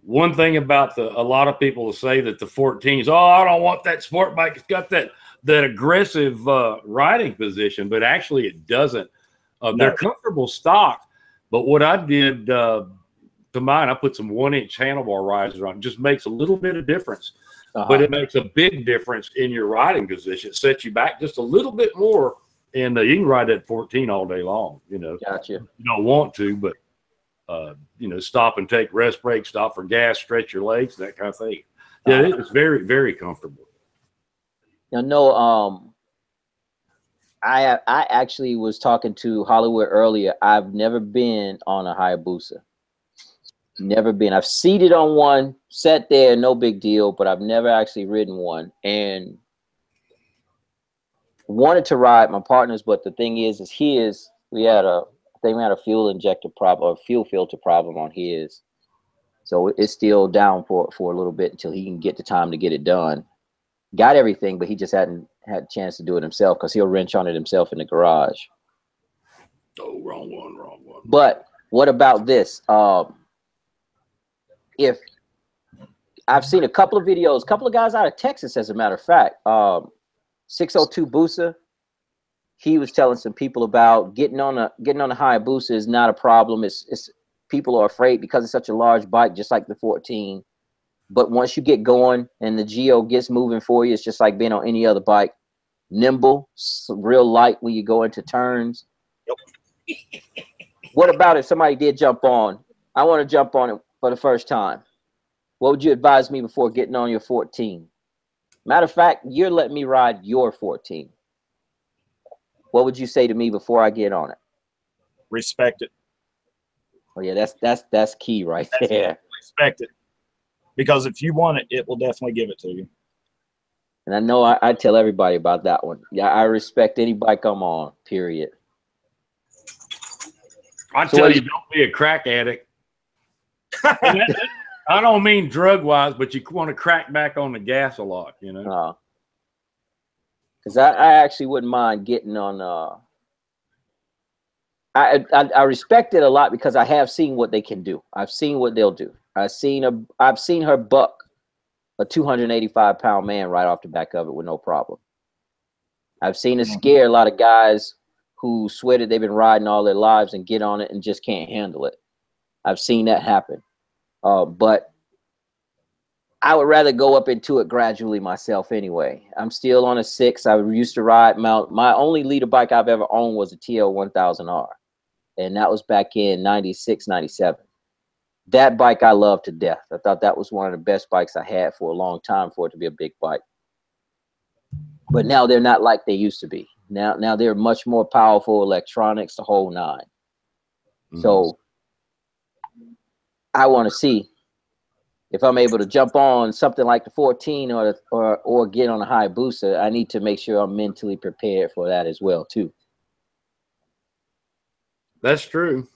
One thing about a lot of people will say that the 14s, oh, I don't want that sport bike. It's got that aggressive riding position, but actually it doesn't. They're comfortable stock, but what I did to mine, I put some 1-inch handlebar risers on. It just makes a little bit of difference, but it makes a big difference in your riding position. It sets you back just a little bit more, and you can ride that 14 all day long. You know, gotcha. You don't want to, but you know, stop and take rest breaks, stop for gas, stretch your legs, that kind of thing. Yeah, it's very, very comfortable. No, I actually was talking to Hollywood earlier. I've never been on a Hayabusa. Never been. I've seated on one, sat there, no big deal, but I've never actually ridden one. And wanted to ride my partner's, but the thing is his, we had a fuel injector problem or fuel filter problem on his. So it's still down for a little bit until he can get the time to get it done. Got everything, but he just hadn't had a chance to do it himself because he'll wrench on it himself in the garage. Oh, wrong one. But what about this? If I've seen a couple of videos, a couple of guys out of Texas, as a matter of fact, 602 Busa, he was telling some people about getting on a Hayabusa is not a problem. It's people are afraid because it's such a large bike, just like the 14. But once you get going and the geo gets moving for you, it's just like being on any other bike. Nimble, real light when you go into turns. Yep. What about if somebody did jump on? I want to jump on it for the first time. What would you advise me before getting on your 14? Matter of fact, you're letting me ride your 14. What would you say to me before I get on it? Respect it. Oh yeah, that's key right there. Respect it. Because if you want it, it will definitely give it to you. And I know I tell everybody about that one. Yeah, I respect any bike I'm on, period. I tell you, don't be a crack addict. I don't mean drug-wise, but you want to crack back on the gas a lot, you know? Because I actually wouldn't mind getting on. I respect it a lot because I have seen what they can do. I've seen what they'll do. I've seen her buck a 285-pound man right off the back of it with no problem. I've seen it scare a lot of guys who sweated they've been riding all their lives and get on it and just can't handle it. I've seen that happen. But I would rather go up into it gradually myself anyway. I'm still on a 6. I used to ride my only leader bike I've ever owned was a TL 1000R. And that was back in 96, 97. That bike I loved to death. I thought that was one of the best bikes I had for a long time for it to be a big bike. But now they're not like they used to be. Now they're much more powerful electronics, the whole 9. Mm-hmm. So I want to see if I'm able to jump on something like the 14 or get on a Hayabusa. I need to make sure I'm mentally prepared for that as well too. That's true.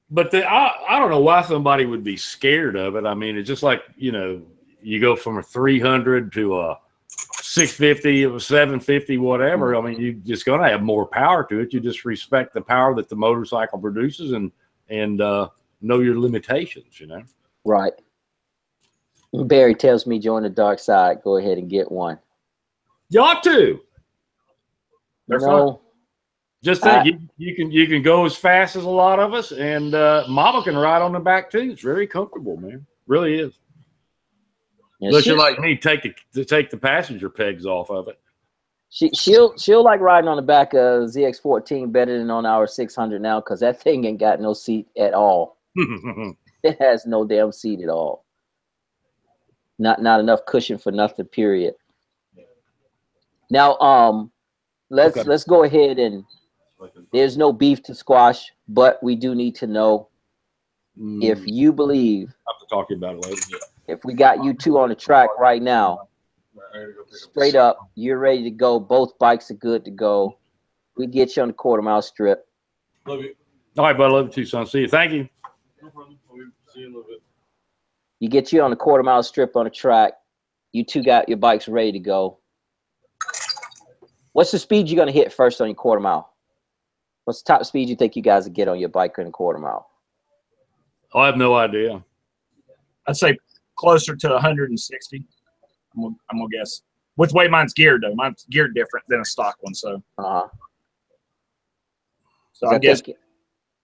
But I don't know why somebody would be scared of it. I mean, it's just like, you know, you go from a 300 to a 650, a 750, whatever. I mean, you're just going to have more power to it. You just respect the power that the motorcycle produces and know your limitations, you know? Right. Barry tells me join the dark side. Go ahead and get one. You ought to. They're fun. Just think, you can go as fast as a lot of us, and Mama can ride on the back too. It's very comfortable, man. Really is. Yeah, unless you're like me, take the passenger pegs off of it. She'll like riding on the back of ZX14 better than on our 600 now because that thing ain't got no seat at all. It has no damn seat at all. Not enough cushion for nothing. Period. Now, let's go ahead and. There's no beef to squash, but we do need to know if you believe. I'll have to talk about it later. If we got you two on the track right now, straight up, you're ready to go. Both bikes are good to go. We get you on the quarter-mile strip. Love you. All right, bud. Love you too, son. See you. Thank you. No problem. See you in a little bit. You get you on the quarter-mile strip on the track. You two got your bikes ready to go. What's the speed you're going to hit first on your quarter-mile? What's the top speed you think you guys would get on your bike in a quarter-mile? I have no idea. I'd say closer to 160. I'm gonna guess. With the way mine's geared, though. Mine's geared different than a stock one, so. So I guess. Go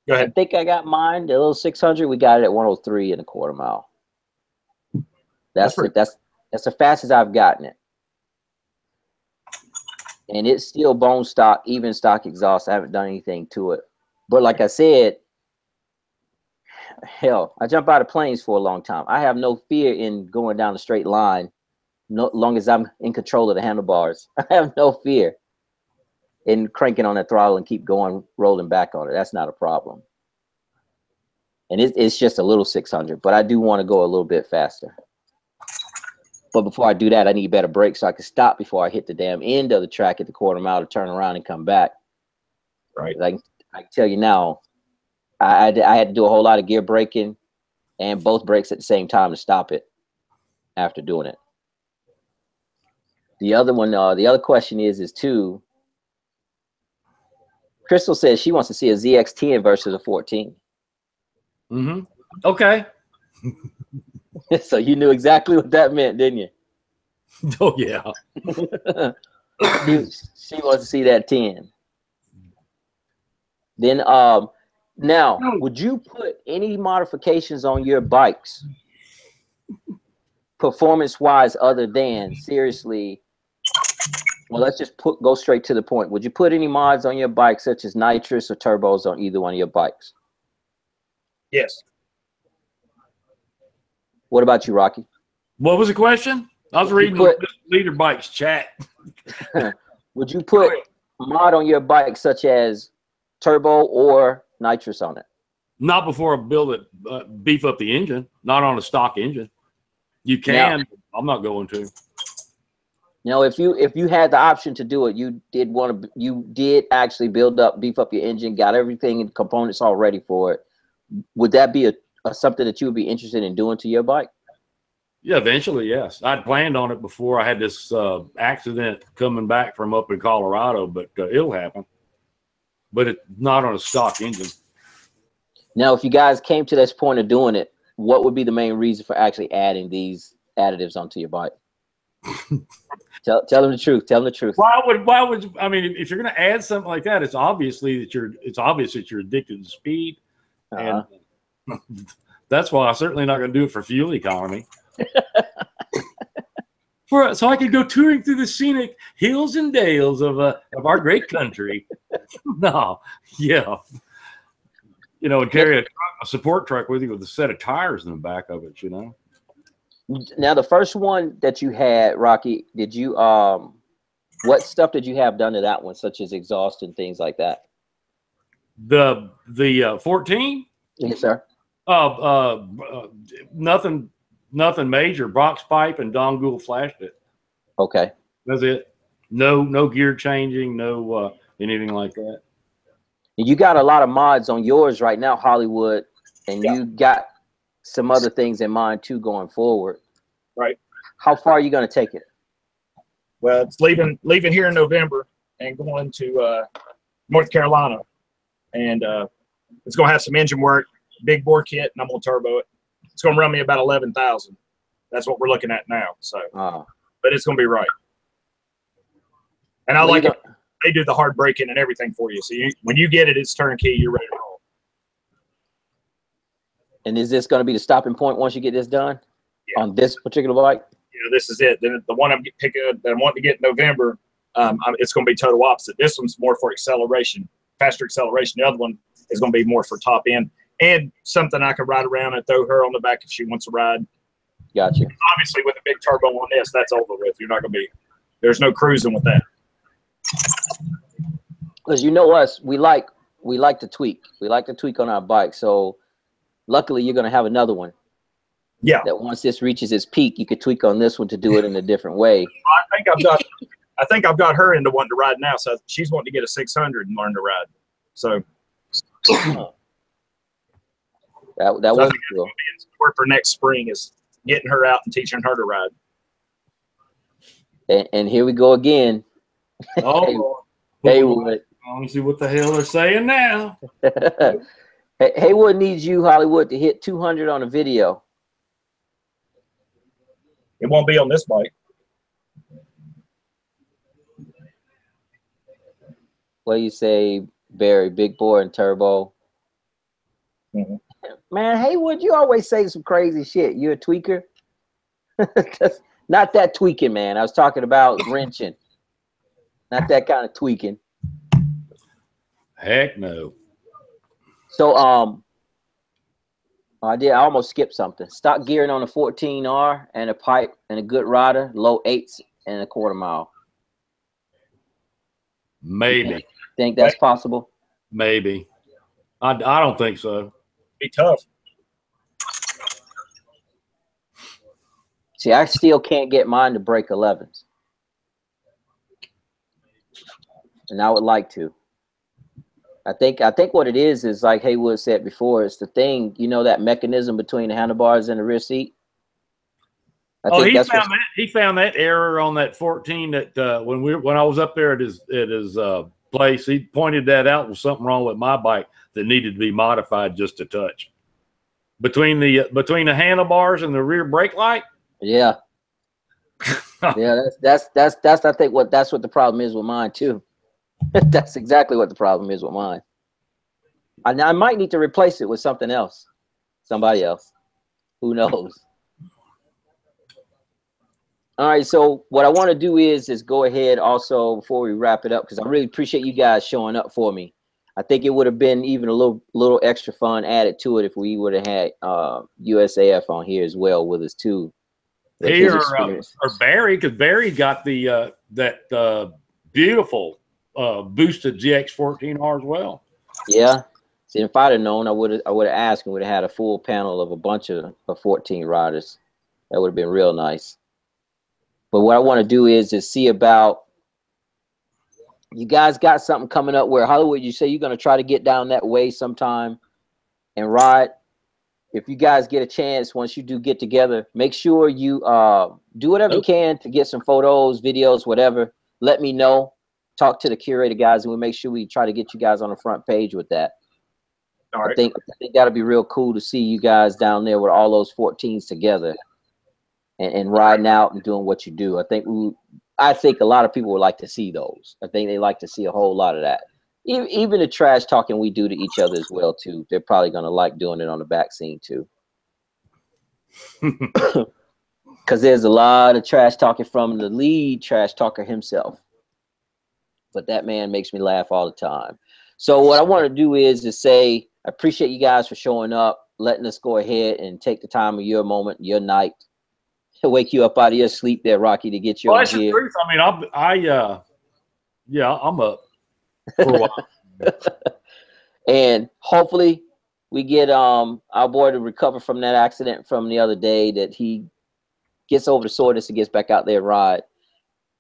ahead. I think I got mine. The little 600. We got it at 103 in a quarter-mile. That's the fastest I've gotten it. And it's still bone stock, even stock exhaust. I haven't done anything to it. But like I said, hell, I jump out of planes for a long time. I have no fear in going down a straight line, no long as I'm in control of the handlebars. I have no fear in cranking on the throttle and keep going, rolling back on it. That's not a problem. And it's just a little 600, but I do want to go a little bit faster. But before I do that, I need better brakes so I can stop before I hit the damn end of the track at the quarter-mile to turn around and come back. Right. I can tell you now, I had to do a whole lot of gear braking and both brakes at the same time to stop it after doing it. The other one, the other question is too. Crystal says she wants to see a ZX10 versus a 14. Mm-hmm. Okay. So you knew exactly what that meant, didn't you? Oh yeah. She wants to see that 10. Then now, would you put any modifications on your bikes, performance-wise, other than seriously? Well, let's just go straight to the point. Would you put any mods on your bike, such as nitrous or turbos, on either one of your bikes? Yes. What about you, Rocky? What was the question? I was reading Leader Bike's chat. Would you put a mod on your bike, such as turbo or nitrous on it? Not before I build it, beef up the engine. Not on a stock engine. You can. Now, I'm not going to. You know, if you had the option to do it, you did actually beef up your engine, got everything and components all ready for it. Would that be something that you would be interested in doing to your bike? Yeah, eventually, yes. I'd planned on it before I had this accident coming back from up in Colorado, but it'll happen. But it's not on a stock engine. Now, if you guys came to this point of doing it, what would be the main reason for actually adding these additives onto your bike? Tell them the truth. Tell them the truth. Why would I mean, if you're going to add something like that, it's obvious that you're addicted to speed, and that's why I'm certainly not going to do it for fuel economy. So I could go touring through the scenic hills and dales of our great country. No, yeah, and carry a support truck with you with a set of tires in the back of it. Now, the first one that you had, Rocky, did you what stuff did you have done to that one, such as exhaust and things like that? The 14? Yes, sir. Nothing major. Box pipe and Don Gould flashed it. Okay. That's it. No gear changing, no anything like that. You got a lot of mods on yours right now, Hollywood, and you got some other things in mind too going forward. Right. How far are you going to take it? Well, it's leaving here in November and going to North Carolina, and it's going to have some engine work, big bore kit, and I'm going to turbo it. It's going to run me about 11,000. That's what we're looking at now. So, but it's going to be right. And I like it. They do the hard braking and everything for you. So when you get it, it's turnkey. You're ready to roll. And is this going to be the stopping point once you get this done on this particular bike? Yeah, this is it. Then the one I'm picking that I'm wanting to get in November, it's going to be total opposite. This one's more for acceleration, faster acceleration. The other one is going to be more for top end and something I can ride around and throw her on the back if she wants to ride. Gotcha. Obviously, with a big turbo on this, that's over with. You're not going to be. There's no cruising with that. Because us, we like to tweak. We like to tweak on our bike. So luckily, you're going to have another one. Yeah. That once this reaches its peak, you could tweak on this one to do it in a different way. I think I've got her into wanting to ride now. So she's wanting to get a 600 and learn to ride. So that was cool. Work for next spring is getting her out and teaching her to ride. And here we go again. Oh, Haywood. Let me see what the hell they're saying now. Haywood needs you, Hollywood, to hit 200 on a video. It won't be on this bike. What do you say, Barry? Big bore and turbo. Mm-hmm. Man, Haywood, you always say some crazy shit. You're a tweaker. Not that tweaking, man. I was talking about wrenching. Not that kind of tweaking. Heck no. So I almost skipped something. Stock gearing on a 14R and a pipe and a good rider, low 8s and a quarter mile. Maybe. Think that's possible? Maybe. I don't think so. Be tough. See, I still can't get mine to break 11s. And I would like to. I think what it is like Haywood said before, it's the thing, that mechanism between the handlebars and the rear seat. I think that's he found that error on that 14 that when I was up there at his place, he pointed that out. Was something wrong with my bike that needed to be modified just a touch between the handlebars and the rear brake light. Yeah. Yeah, that's I think that's what the problem is with mine too. That's exactly what the problem is with mine. I might need to replace it with something else, somebody else. Who knows? All right, so what I want to do is go ahead also before we wrap it up, because I really appreciate you guys showing up for me. I think it would have been even a little extra fun added to it if we would have had USAF on here as well with us too. Here or Barry, because Barry got the that beautiful boosted GX14R as well. Yeah. See, if I'd have known, I would have asked and would have had a full panel of a bunch of 14 riders. That would have been real nice. But what I want to do is see about, you guys got something coming up where Hollywood, you say you're going to try to get down that way sometime and ride. If you guys get a chance, once you do get together, make sure you do whatever you can to get some photos, videos, whatever. Let me know. Talk to the curator guys, and we'll make sure we try to get you guys on the front page with that. All right. I think that'll be real cool to see you guys down there with all those 14s together and riding out and doing what you do. I think a lot of people would like to see those. I think they like to see a whole lot of that. Even the trash talking we do to each other as well too. They're probably gonna like doing it on the back scene too. Because there's a lot of trash talking from the lead trash talker himself. But that man makes me laugh all the time. So what I want to do is say, I appreciate you guys for showing up, letting us go ahead and take the time of your moment, your night, to wake you up out of your sleep there, Rocky, to get you on that's here. The truth. I mean, I'm up for a while. And hopefully we get our boy to recover from that accident from the other day, that he gets over the soreness and gets back out there and ride.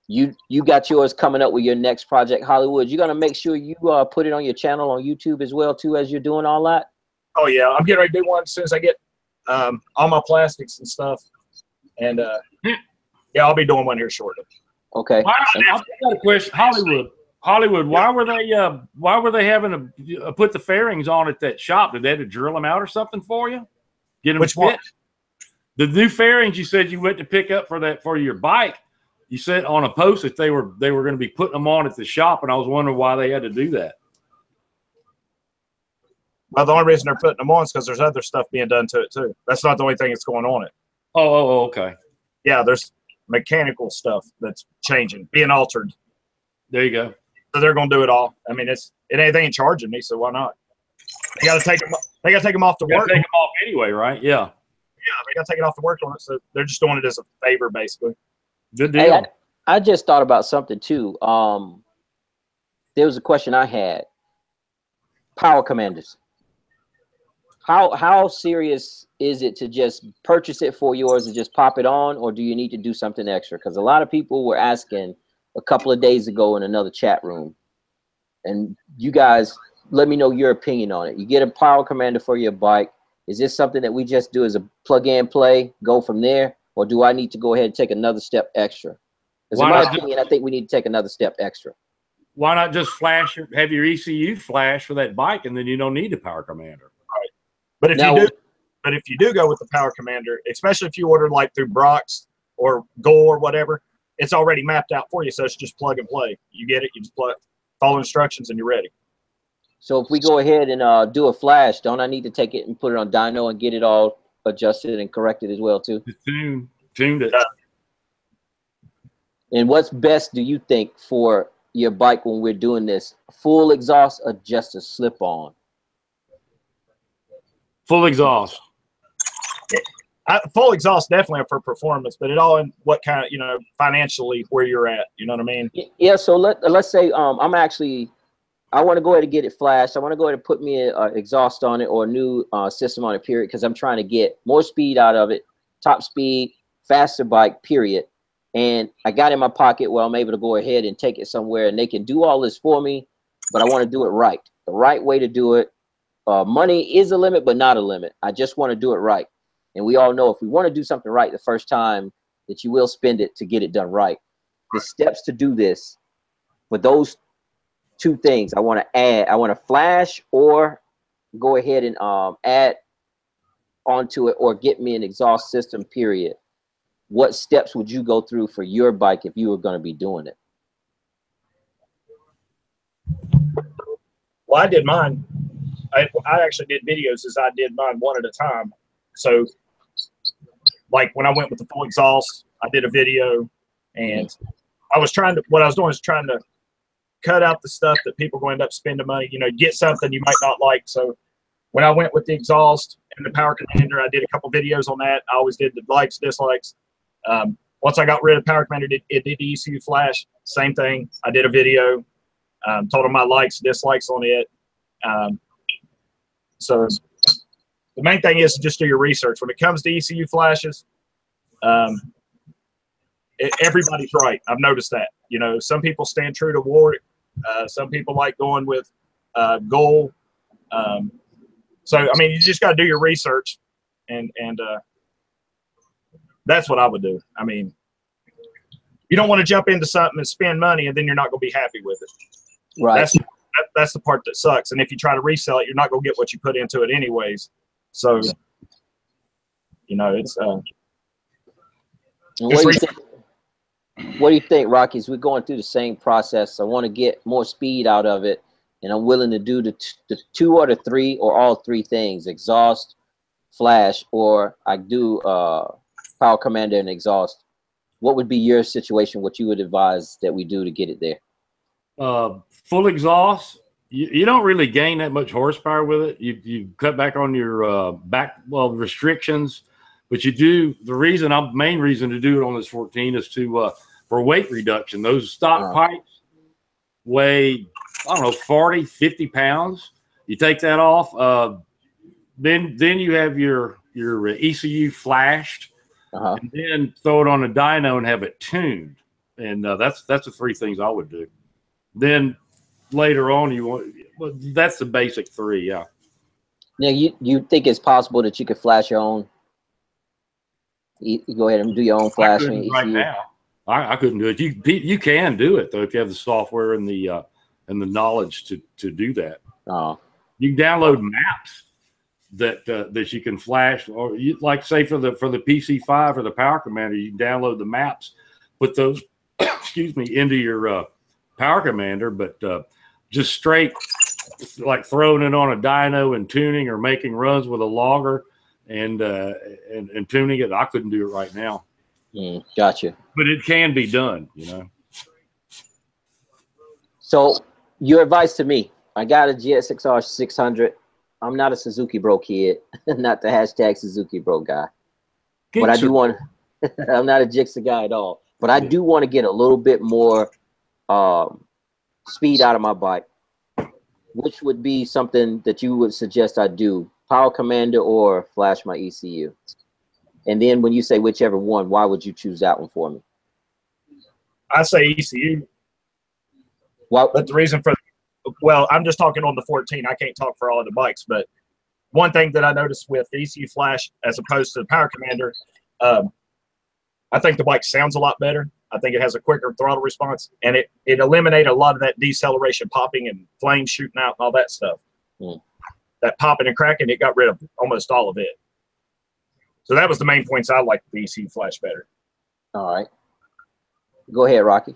You got yours coming up with your next project, Hollywood. You're gonna make sure you put it on your channel on YouTube as well too, as you're doing all that. Oh yeah, I'm getting ready to do one as soon as I get all my plastics and stuff, and yeah, I'll be doing one here shortly. Okay. I've got a question, Hollywood. Why were they having to put the fairings on at that shop? Did they have to drill them out or something for you? Get them Which fit? one? The new fairings you said you went to pick up for your bike. You said on a post that they were going to be putting them on at the shop, and I was wondering why they had to do that. Well, the only reason they're putting them on is because there's other stuff being done to it too. That's not the only thing that's going on it. Oh, okay. Yeah, there's mechanical stuff that's changing, being altered. There you go. So they're going to do it all. I mean, they ain't charging me, so why not? They got to take them. They got to take them off to work. Take them off anyway, right? Yeah. Yeah, they got to take it off to work on it. So they're just doing it as a favor, basically. Good deal. Hey, I just thought about something too. There was a question I had. Power commanders. How serious is it to just purchase it for yours and just pop it on, or do you need to do something extra? Because a lot of people were asking a couple of days ago in another chat room, and you guys let me know your opinion on it. You get a power commander for your bike. Is this something that we just do as a plug and play, go from there? Or do I need to go ahead and take another step extra? Because in my opinion, I think we need to take another step extra. Why not just have your ECU flash for that bike, and then you don't need a power commander? Right. But if you do go with the power commander, especially if you order like through Brock's or Goal or whatever, it's already mapped out for you. So it's just plug and play. You get it, you just follow instructions, and you're ready. So if we go ahead and do a flash, don't I need to take it and put it on dyno and get it all adjusted and corrected as well too? Tuned it. And what's best, do you think, for your bike when we're doing this? Full exhaust or just a slip-on? Full exhaust. Full exhaust definitely for performance, but it all in what kind of, financially where you're at. You know what I mean? Yeah. So let's say I want to go ahead and get it flashed. I want to go ahead and put me an exhaust on it or a new system on it, period, because I'm trying to get more speed out of it, top speed, faster bike, period. And I got it in my pocket where I'm able to go ahead and take it somewhere, and they can do all this for me, but I want to do it right. The right way to do it. Money is a limit, but not a limit. I just want to do it right. And we all know if we want to do something right the first time, that you will spend it to get it done right. The steps to do this, for those two things, I want to add. I want to flash or go ahead and add onto it, or get me an exhaust system, period. What steps would you go through for your bike if you were going to be doing it? Well, I did mine. I actually did videos as I did mine one at a time. So, like when I went with the full exhaust, I did a video, and what I was doing was trying to cut out the stuff that people going to end up spending money, you know, get something you might not like. So when I went with the exhaust and the power commander, I did a couple videos on that. I always did the likes, dislikes. Once I got rid of power commander, it did the ECU flash, same thing. I did a video, told them my likes, dislikes on it. So the main thing is to just do your research. When it comes to ECU flashes, everybody's right. I've noticed that. You know, some people stand true to Warwick. Some people like going with Gold. So, I mean, you just got to do your research, and that's what I would do. I mean, you don't want to jump into something and spend money, and then you're not going to be happy with it. Right. That's the part that sucks. And if you try to resell it, you're not going to get what you put into it anyways. So, you know, it's what do you think, Rocky? We're going through the same process. I want to get more speed out of it, and I'm willing to do the two or the three or all three things: exhaust, flash, or I do power commander and exhaust. What would be your situation? What you would advise that we do to get it there? Full exhaust. You don't really gain that much horsepower with it. You cut back on your restrictions, but you do. The main reason to do it on this 14 is to for weight reduction. Those stock pipes weigh, I don't know, 40, 50 pounds. You take that off. Then you have your ECU flashed, and then throw it on a dyno and have it tuned. And that's the three things I would do. Then later on, that's the basic three. Yeah. Now, you think it's possible that you could flash your own? You go ahead and do your own flashing right now. I couldn't do it. You can do it though if you have the software and the knowledge to do that. You can download maps that you can flash, or like say for the PC5 or the Power Commander, you can download the maps, put those into your Power Commander, but just straight like throwing it on a dyno and tuning, or making runs with a logger and tuning it. I couldn't do it right now. Gotcha. But it can be done, you know. So your advice to me: I got a GSXR 600. I'm not a Suzuki Bro kid, not the hashtag Suzuki Bro guy. But I do want. I'm not a Jixer guy at all. But I do want to get a little bit more speed out of my bike. Which would be something that you would suggest I do? Power Commander or flash my ECU? And then when you say whichever one, why would you choose that one for me? I say ECU. Well, but the reason for, well, I'm just talking on the 14. I can't talk for all of the bikes, but one thing that I noticed with the ECU flash as opposed to the Power Commander, I think the bike sounds a lot better. I think it has a quicker throttle response, and it eliminated a lot of that deceleration popping and flames shooting out and all that stuff. That popping and cracking, it got rid of almost all of it. So that was the main points I liked the ECU flash better. All right. Go ahead, Rocky.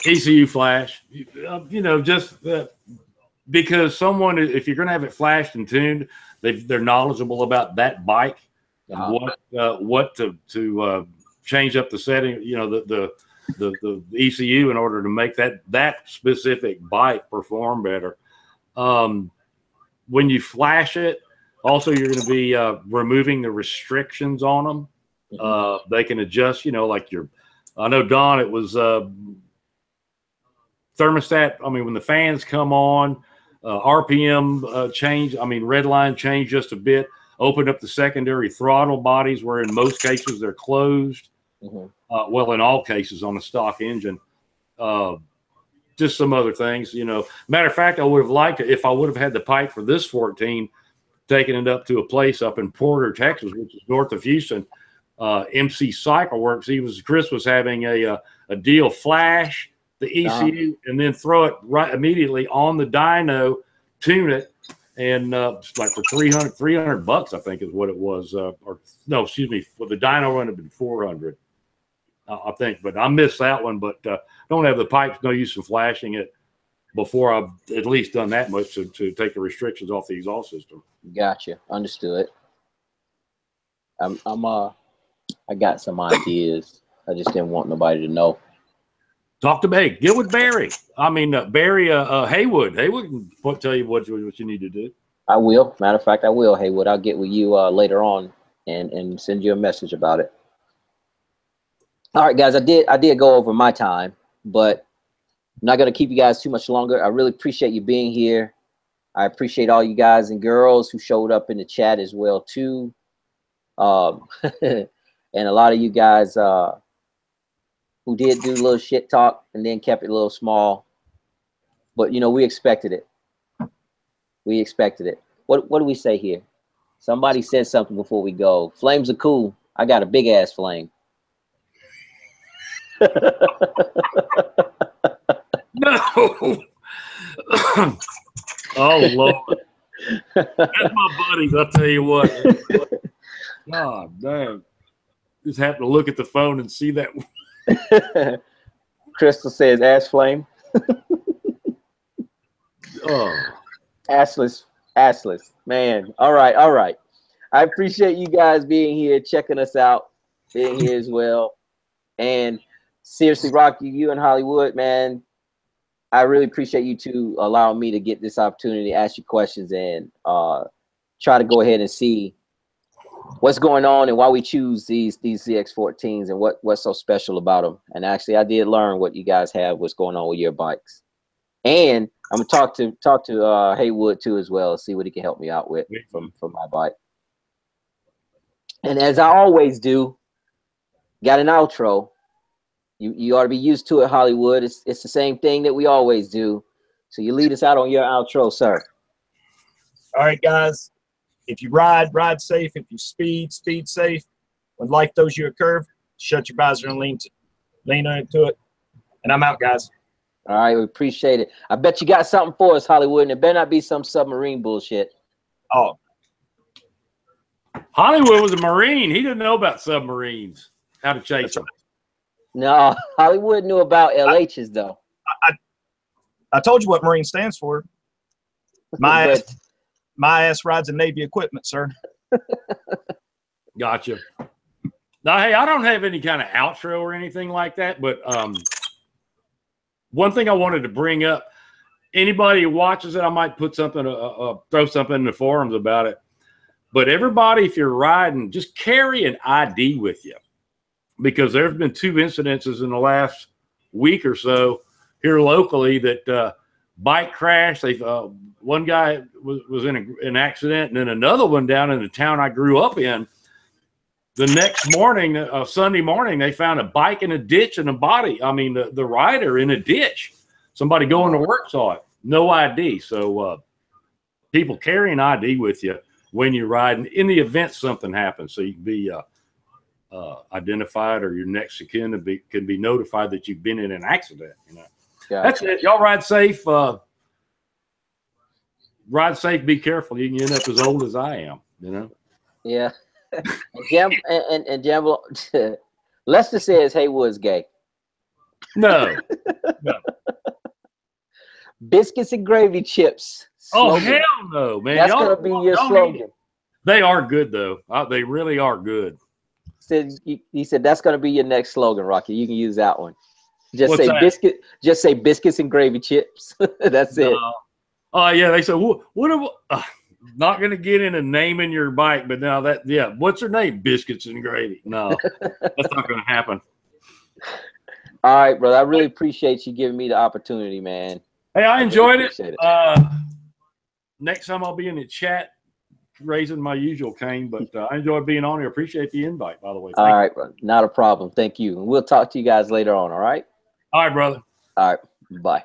ECU flash, you know, just because someone, if you're going to have it flashed and tuned, they're knowledgeable about that bike and what to change up the setting, you know, the ECU in order to make that specific bike perform better. When you flash it, also you're going to be removing the restrictions on them. They can adjust, you know, like I know Don, it was thermostat. I mean, when the fans come on, RPM change. I mean, red line change just a bit. Open up the secondary throttle bodies, where in most cases they're closed. Well, in all cases on a stock engine. Just some other things, you know. Matter of fact, I would have liked it if I would have had the pipe for this 14, taking it up to a place up in Porter, Texas, which is north of Houston. MC Cycle Works. Chris was having a deal flash the ECU and then throw it right immediately on the dyno, tune it, and like for $300 I think is what it was. Or no, excuse me, for the dyno would have been 400, I think. But I missed that one. But don't have the pipes. No use in flashing it before I've at least done that much to take the restrictions off the exhaust system. Gotcha. Understood. I got some ideas. I just didn't want nobody to know. Talk to me. Get with Barry. I mean, Barry Haywood. Haywood can tell you what you need to do. I will. Matter of fact, I will, Haywood. I'll get with you later on and send you a message about it. All right, guys. I did go over my time, but I'm not going to keep you guys too much longer. I really appreciate you being here. I appreciate all you guys and girls who showed up in the chat as well too. And a lot of you guys who did do a little shit talk and then kept it a little small, but you know, we expected it. We expected it. What do we say here? Somebody said something before we go. Flames are cool. I got a big ass flame. No. Oh Lord. That's my buddies, I'll tell you what. God damn. Just happened to look at the phone and see that. Crystal says ass flame. Oh. Assless. Man. All right. I appreciate you guys being here, checking us out, being here as well. And seriously, Rocky, you and Hollywood, man, I really appreciate you two allowing me to get this opportunity to ask you questions and try to go ahead and see what's going on and why we choose these ZX14s and what's so special about them. And actually, I did learn what you guys have, what's going on with your bikes. And I'm gonna talk to Haywood too as well, see what he can help me out with from my bike. And as I always do, got an outro. You ought to be used to it, Hollywood. It's the same thing that we always do. So you lead us out on your outro, sir. All right, guys. If you ride safe. If you speed safe. When life throws you a curve, shut your visor and lean into it. And I'm out, guys. All right, we appreciate it. I bet you got something for us, Hollywood, and it better not be some submarine bullshit. Oh. Hollywood was a Marine. He didn't know about submarines. How to chase them. No, Hollywood knew about LHs, though. I told you what Marine stands for. My ass rides in Navy equipment, sir. Gotcha. Now, hey, I don't have any kind of outro or anything like that, but one thing I wanted to bring up, anybody who watches it, I might put something, throw something in the forums about it. But everybody, if you're riding, just carry an ID with you. Because there have been 2 incidences in the last week or so here locally that bike crash. One guy was in an accident, and then another one down in the town I grew up in. The next morning, Sunday morning, they found a bike in a ditch and a body. I mean, the rider in a ditch. Somebody going to work saw it. No ID. So people carry an ID with you when you're riding in the event something happens, so you can be identified, or your next of kin can be notified that you've been in an accident. You know, That's it. Y'all ride safe. Ride safe. Be careful. You can end up as old as I am. You know. Yeah. and Jambo, Lester says Haywood's gay. No. Biscuits and gravy chips. Oh hell no, man! That's gonna be your slogan. They are good though. They really are good. He said that's going to be your next slogan, Rocky. You can use that one. Just say biscuits and gravy chips. That's it. Oh yeah, they said what not going to get into naming your bike, but now what's her name? Biscuits and gravy. No, that's not going to happen. All right, brother. I really appreciate you giving me the opportunity, man. Hey, I enjoyed it. Next time I'll be in the chat raising my usual cane, but I enjoyed being on here. Appreciate the invite, by the way. All right, brother. Not a problem. Thank you. And we'll talk to you guys later on, all right? All right, brother. All right. Bye.